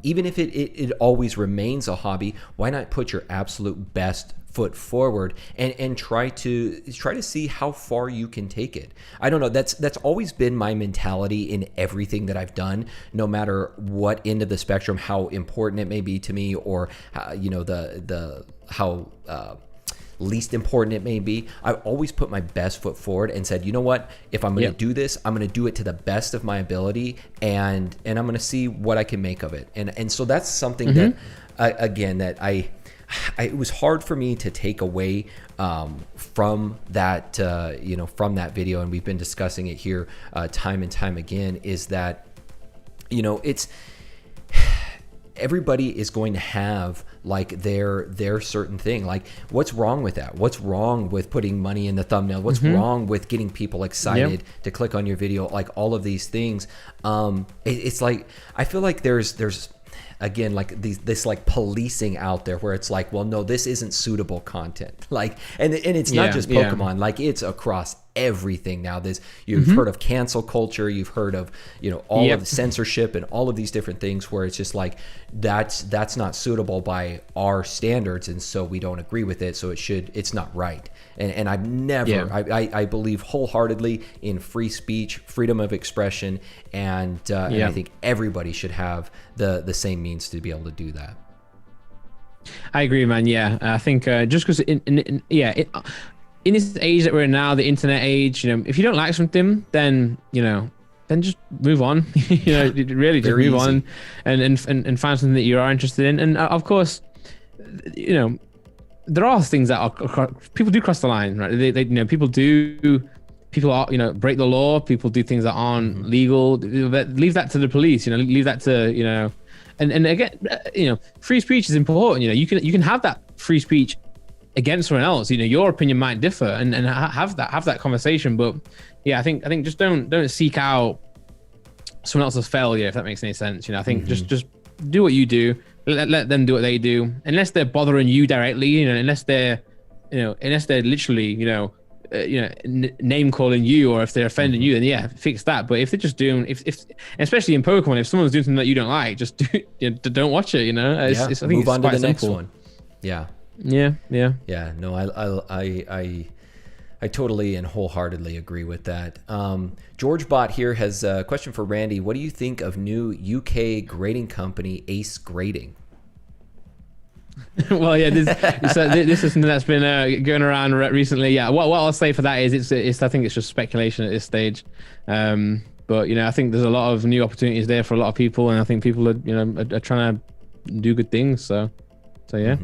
Even if it always remains a hobby, why not put your absolute best foot forward and try to see how far you can take it? I don't know. That's always been my mentality in everything that I've done, no matter what end of the spectrum, how important it may be to me, or how least important it may be. I've always put my best foot forward and said, you know what, if I'm going to do this, I'm going to do it to the best of my ability, and I'm going to see what I can make of it. And so that's something that again, that it was hard for me to take away from that, from that video, and we've been discussing it here time and time again, is that, it's everybody is going to have like their certain thing. Like, what's wrong with that? What's wrong with putting money in the thumbnail? What's wrong with getting people excited to click on your video? Like, all of these things. It's like, I feel like there's again, like this like policing out there, where it's like, well, no, this isn't suitable content. Like, and it's not just Pokemon, like it's across everything now. You've heard of cancel culture, you've heard of, all of the censorship and all of these different things, where it's just like, that's not suitable by our standards, and so we don't agree with it, so it's not right. And I've never, I believe wholeheartedly in free speech, freedom of expression, and I think everybody should have the same means to be able to do that. I agree, man. Yeah, I think just because in this age that we're in now, the internet age, if you don't like something, then then just move on. You know, really just Very move easy. on and find something that you are interested in. And of course, you know, there are things that are people do cross the line, right? They you know, people are, you know, break the law. People do things that aren't legal. But leave that to the police. You know, leave that to, you know, and again, you know, free speech is important. You know, you can have that free speech against someone else. You know, your opinion might differ, and have that conversation. But yeah, I think just don't seek out someone else's failure, if that makes any sense. You know, I think just do what you do. Let them do what they do, unless they're bothering you directly. You know, unless they're literally, name calling you, or if they're offending you, then yeah, fix that. But if they're just doing, if especially in Pokemon, if someone's doing something that you don't like, just don't watch it. You know, I think move it's on to quite the next simple. one. Yeah. Yeah. No, I totally and wholeheartedly agree with that. George Bott here has a question for Randy. What do you think of new UK grading company Ace Grading? Well, yeah, this is something that's been going around recently. Yeah, what I'll say for that is it's I think it's just speculation at this stage. But you know, I think there's a lot of new opportunities there for a lot of people, and I think people are trying to do good things. So yeah.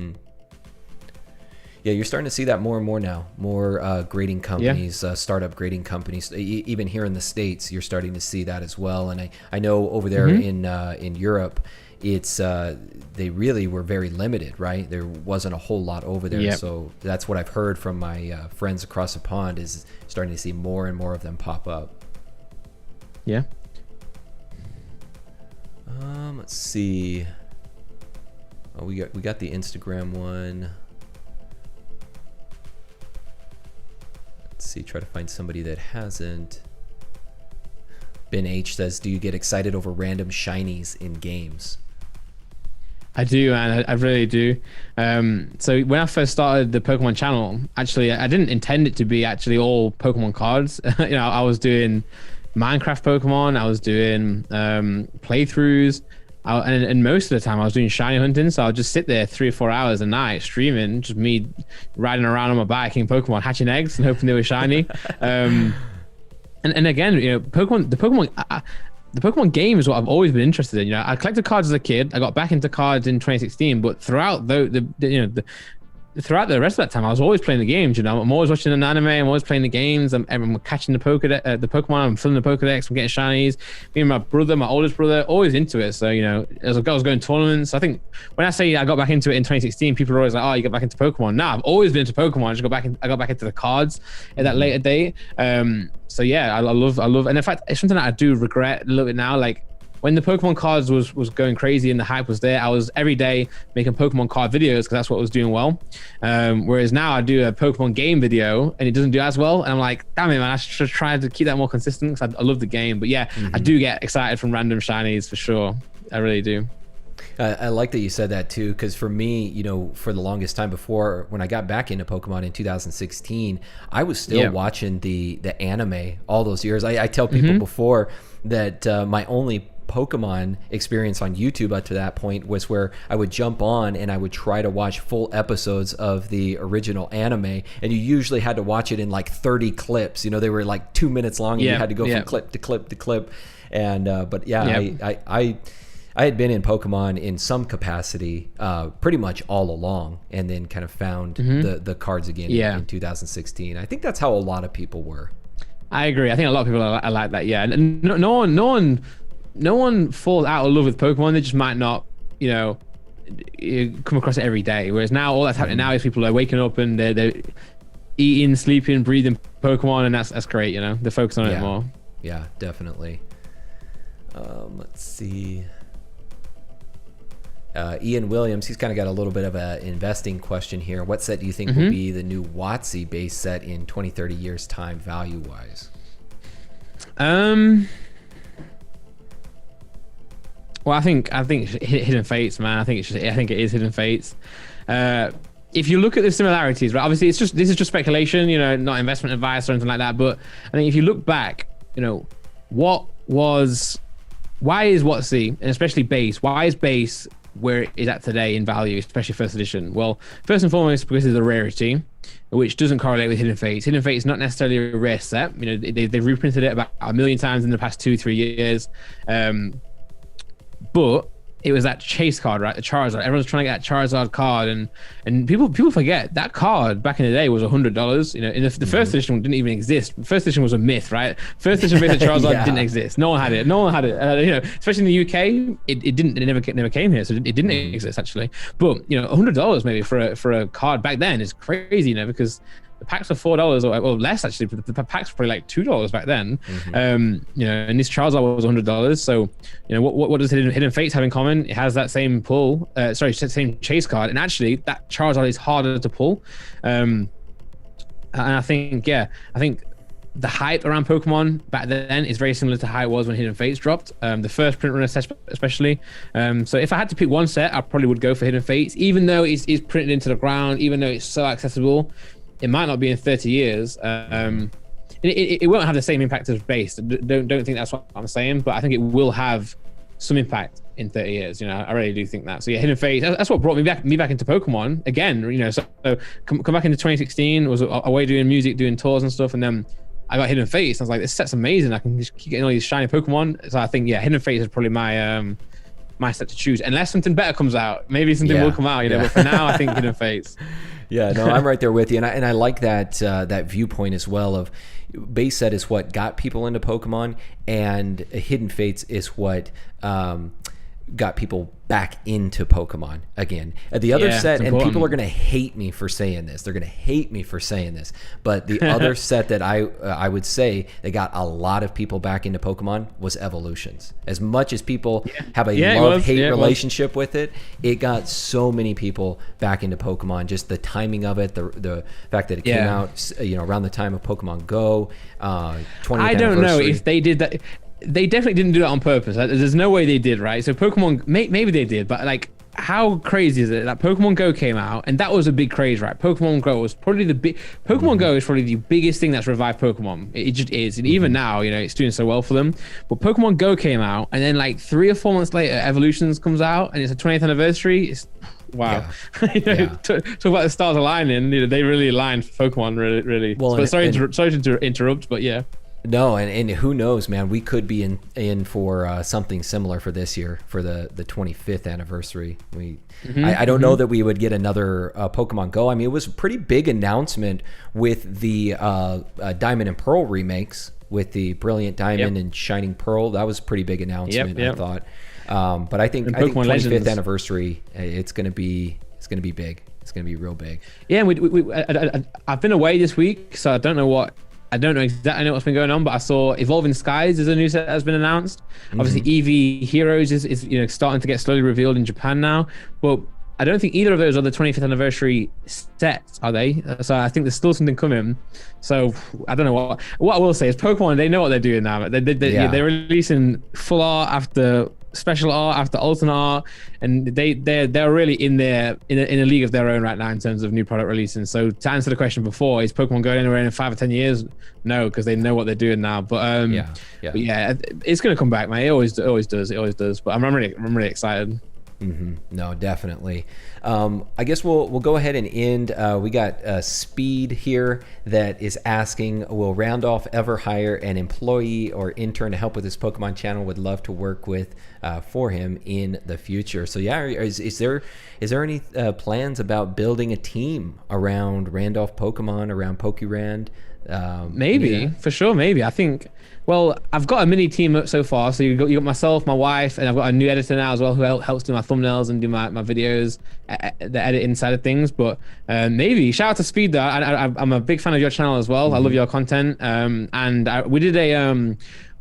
Yeah, you're starting to see that more and more now. More grading companies, startup grading companies. Even here in the States, you're starting to see that as well. And I know over there in Europe, it's they really were very limited, right? There wasn't a whole lot over there. Yep. So that's what I've heard from my friends across the pond, is starting to see more and more of them pop up. Yeah. Let's see. Oh, we got the Instagram one. Let's see, try to find somebody that hasn't. Ben H says, do you get excited over random shinies in games? I do, man. I really do. So when I first started the Pokemon channel, actually, I didn't intend it to be actually all Pokemon cards. You know, I was doing Minecraft Pokemon. I was doing playthroughs. And most of the time I was doing shiny hunting. So I'll just sit there 3 or 4 hours a night streaming, just me riding around on my bike in Pokemon, hatching eggs and hoping they were shiny. And again, you know, the Pokemon game is what I've always been interested in. You know, I collected cards as a kid. I got back into cards in 2016, but throughout throughout the rest of that time, I was always playing the games. You know, I'm always watching an anime. I'm always playing the games. I'm catching the Pokemon. I'm filling the Pokedex. I'm getting shinies. Me and my brother, my oldest brother, always into it. So, you know, as I was going to tournaments, I think when I say I got back into it in 2016, people are always like, "Oh, you got back into Pokemon." Nah, I've always been into Pokemon. I got back into the cards at that later date. So yeah, I love, and in fact, it's something that I do regret a little bit now. Like, when the Pokemon cards was going crazy and the hype was there, I was every day making Pokemon card videos because that's what was doing well. Whereas now I do a Pokemon game video and it doesn't do as well. And I'm like, damn it, man, I should try to keep that more consistent because I love the game. But yeah, I do get excited from random shinies for sure. I really do. I like that you said that too, because for me, you know, for the longest time before, when I got back into Pokemon in 2016, I was still watching the anime all those years. I tell people before that my only Pokemon experience on YouTube up to that point was where I would jump on and I would try to watch full episodes of the original anime, and you usually had to watch it in like 30 clips. You know, they were like 2 minutes long, and you had to go from clip to clip to clip. And but yeah, I had been in Pokemon in some capacity pretty much all along, and then kind of found the cards again in 2016. I think that's how a lot of people were. I agree. I think a lot of people are like that. Yeah, and no one falls out of love with Pokemon. They just might not, you know, come across it every day. Whereas now, all that's happening now is people are waking up and they're eating, sleeping, breathing Pokemon, and that's great. You know, they're focused on it more. Yeah, definitely. Let's see. Ian Williams, he's kind of got a little bit of an investing question here. What set do you think will be the new WotC base set in 20, 30 years time, value-wise? Well, I think Hidden Fates, man. I think it is Hidden Fates. If you look at the similarities, right? Obviously, this is just speculation, you know, not investment advice or anything like that. But I think if you look back, you know, why is WotC, and especially base, why is base where it is at today in value, especially first edition? Well, first and foremost, because of the rarity. which doesn't correlate with Hidden Fates. Hidden Fates is not necessarily a rare set. You know, they've reprinted it about 1 million times in the past 2-3 years. But it was that chase card, right? The Charizard. Everyone's trying to get that Charizard card, and people forget that card back in the day was $100. You know, in the first edition didn't even exist. First edition was a myth, right? First edition basic Charizard didn't exist. No one had it. You know, especially in the UK, it didn't. It never came here, so it didn't exist actually. But you know, $100 maybe for a card back then is crazy, you know, because the packs were $4 or less actually. The packs were probably like $2 back then. You know, and this Charizard was $100. So, you know, what does Hidden Fates have in common? It has that same pull, same chase card, and actually that Charizard is harder to pull. And I think the hype around Pokemon back then is very similar to how it was when Hidden Fates dropped. The first print run especially. So if I had to pick one set, I probably would go for Hidden Fates, even though it's printed into the ground, even though it's so accessible. It might not be in 30 years. It won't have the same impact as base. Don't think that's what I'm saying, but I think it will have some impact in 30 years. You know, I really do think that. So yeah, Hidden Fates. That's what brought me back into Pokemon again. You know, so come back into 2016. Was away doing music, doing tours and stuff, and then I got Hidden Fates. I was like, this set's amazing. I can just keep getting all these shiny Pokemon. So I think Hidden Fates is probably my set to choose, unless something better comes out. Maybe something will come out, you know. But for now, I think Hidden Fates. Yeah, no, I'm right there with you, and I like that viewpoint as well. Of base set is what got people into Pokemon, and Hidden Fates is what got people back into Pokemon again. The other set, and people are going to hate me for saying this. They're going to hate me for saying this. But the other set that I would say that got a lot of people back into Pokemon was Evolutions. As much as people have a love-hate relationship with it, it got so many people back into Pokemon. Just the timing of it, the fact that it came out, you know, around the time of Pokemon Go, 20th I don't know if they did that. They definitely didn't do that on purpose. There's no way they did, right? So Pokemon, maybe they did, but like, how crazy is it that Pokemon Go came out and that was a big craze, right? Pokemon Go was probably Pokemon Go is probably the biggest thing that's revived Pokemon. It just is, and even now, you know, it's doing so well for them. But Pokemon Go came out, and then like 3 or 4 months later, Evolutions comes out, and it's a 20th anniversary. It's wow. You know, talk about the stars aligning. You know, they really aligned for Pokemon, really. Well, but sorry to interrupt, but yeah. No, and who knows, man? We could be in for something similar for this year for the 25th anniversary. I don't know that we would get another Pokemon Go. I mean, it was a pretty big announcement with the Diamond and Pearl remakes, with the Brilliant Diamond and Shining Pearl. That was a pretty big announcement, I thought. But I think 25th Legends. Anniversary, it's gonna be big. It's gonna be real big. Yeah, I've been away this week, so I don't know exactly what's been going on, but I saw Evolving Skies is a new set that has been announced. Obviously, EV Heroes is you know, starting to get slowly revealed in Japan now, but I don't think either of those are the 25th anniversary sets, are they? So I think there's still something coming. So I don't know what I will say is Pokemon, they know what they're doing now. They're releasing full art after special art after alternate art, and they're really in a league of their own right now in terms of new product releasing. So to answer the question before, is Pokemon going anywhere in 5 or 10 years? No, because they know what they're doing now. But but it's gonna come back, man. It always does. But I'm really excited. No, definitely. I guess we'll go ahead and end. We got Speed here that is asking, will Randolph ever hire an employee or intern to help with his Pokemon channel? Would love to work with for him in the future. So yeah, is there any plans about building a team around Randolph Pokemon, around PokéRand? Maybe, for sure. Maybe. I think, well, I've got a mini team so far. So you got myself, my wife, and I've got a new editor now as well who helps do my thumbnails and do my videos, the editing side of things. But maybe shout out to Speed though. I'm a big fan of your channel as well. I love your content.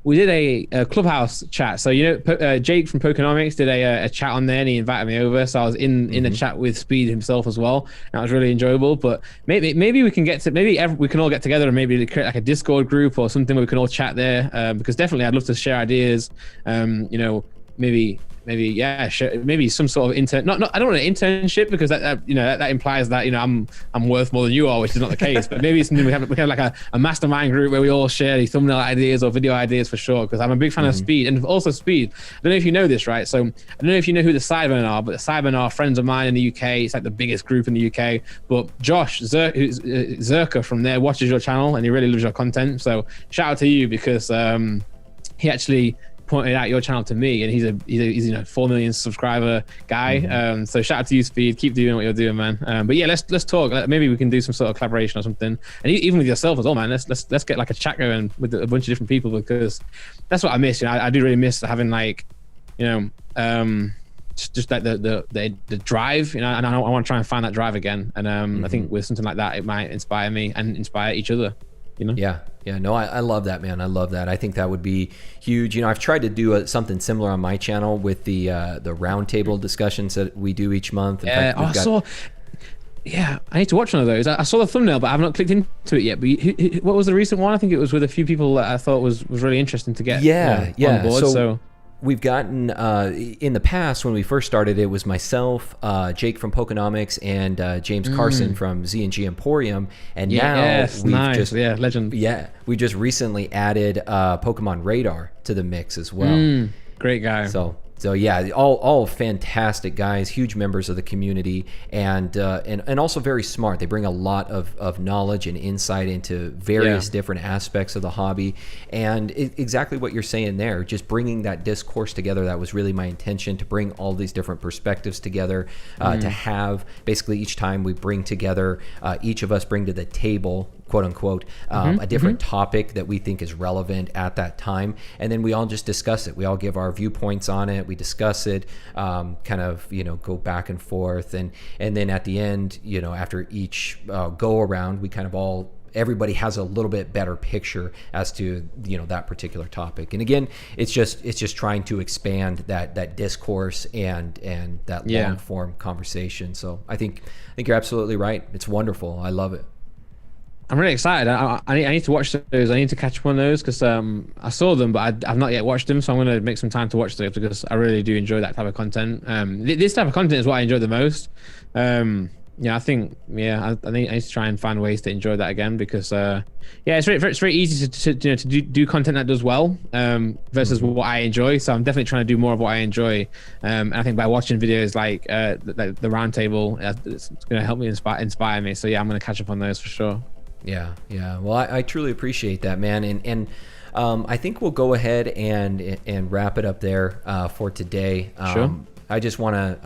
We did a Clubhouse chat. So, you know, Jake from PokéNomics did a chat on there, and he invited me over. So I was in the chat with Speed himself as well. That was really enjoyable. But maybe we can we can all get together and maybe create like a Discord group or something where we can all chat there. Because definitely I'd love to share ideas. You know, maybe maybe maybe some sort of intern. Not I don't want an internship because that implies that I'm worth more than you are, which is not the case. But maybe it's something we have like a mastermind group where we all share these thumbnail ideas or video ideas for sure. Because I'm a big fan of speed, and also speed. I don't know if you know this, right? So I don't know if you know who the Cybermen are, but the Cybermen are friends of mine in the UK. It's like the biggest group in the UK. But Josh Zerka from there watches your channel and he really loves your content. So shout out to you because he actually pointed out your channel to me, and he's 4 million subscriber guy. So shout out to you, Speed. Keep doing what you're doing, man. But yeah, let's talk. Maybe we can do some sort of collaboration or something, and even with yourself as well, man. Let's get like a chat going with a bunch of different people, because that's what I miss. I do really miss having like, just like the drive, and I want to try and find that drive again. And I think with something like that, it might inspire me and inspire each other. Yeah, no, I love that, man. I love that. I think that would be huge. I've tried to do something similar on my channel with the roundtable discussions that we do each month. I need to watch one of those. I saw the thumbnail, but I have not clicked into it yet. But what was the recent one? I think it was with a few people that I thought was really interesting to get on board. So we've gotten, in the past, when we first started, it was myself, Jake from PokéNav, and James Carson from Z&G Emporium. And now legend. Yeah, we just recently added Pokemon Radar to the mix as well. Great guy. So yeah, all fantastic guys, huge members of the community, and also very smart. They bring a lot of knowledge and insight into various different aspects of the hobby, and exactly what you're saying there, just bringing that discourse together. That was really my intention, to bring all these different perspectives together, to have basically each time we bring together, each of us bring to the table, quote unquote, a different topic that we think is relevant at that time, and then we all just discuss it. We all give our viewpoints on it. We discuss it, kind of go back and forth, and then at the end, after each go around, we kind of everybody has a little bit better picture as to that particular topic. And again, it's just trying to expand that discourse and that long form conversation. So I think you're absolutely right. It's wonderful. I love it. I'm really excited. I need to watch those. I need to catch one of those because I saw them, but I've not yet watched them. So I'm going to make some time to watch those because I really do enjoy that type of content. This type of content is what I enjoy the most. I think I need to try and find ways to enjoy that again because it's very easy to do content that does well versus what I enjoy. So I'm definitely trying to do more of what I enjoy. And I think by watching videos like the roundtable, it's going to help me inspire me. So yeah, I'm going to catch up on those for sure. Yeah. Well, I truly appreciate that, man. And I think we'll go ahead and wrap it up there for today. Sure. I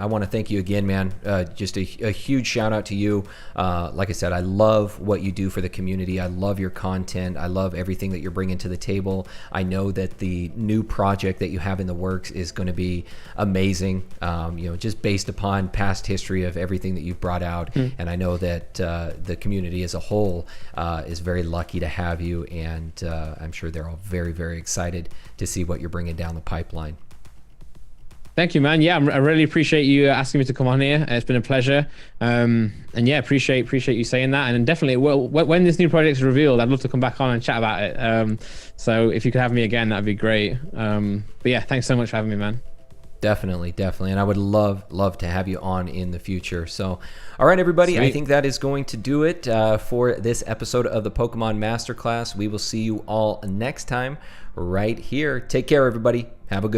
want to thank you again, man. Just a huge shout out to you. Like I said, I love what you do for the community. I love your content. I love everything that you're bringing to the table. I know that the new project that you have in the works is going to be amazing. Just based upon past history of everything that you've brought out. And I know that the community as a whole is very lucky to have you. And I'm sure they're all very, very excited to see what you're bringing down the pipeline. Thank you, man. Yeah, I really appreciate you asking me to come on here. It's been a pleasure. And yeah, appreciate you saying that. And definitely, when this new project is revealed, I'd love to come back on and chat about it. So if you could have me again, that'd be great. But yeah, thanks so much for having me, man. Definitely. And I would love to have you on in the future. So, all right, everybody, sweet. I think that is going to do it for this episode of the Pokemon Masterclass. We will see you all next time right here. Take care, everybody. Have a good one.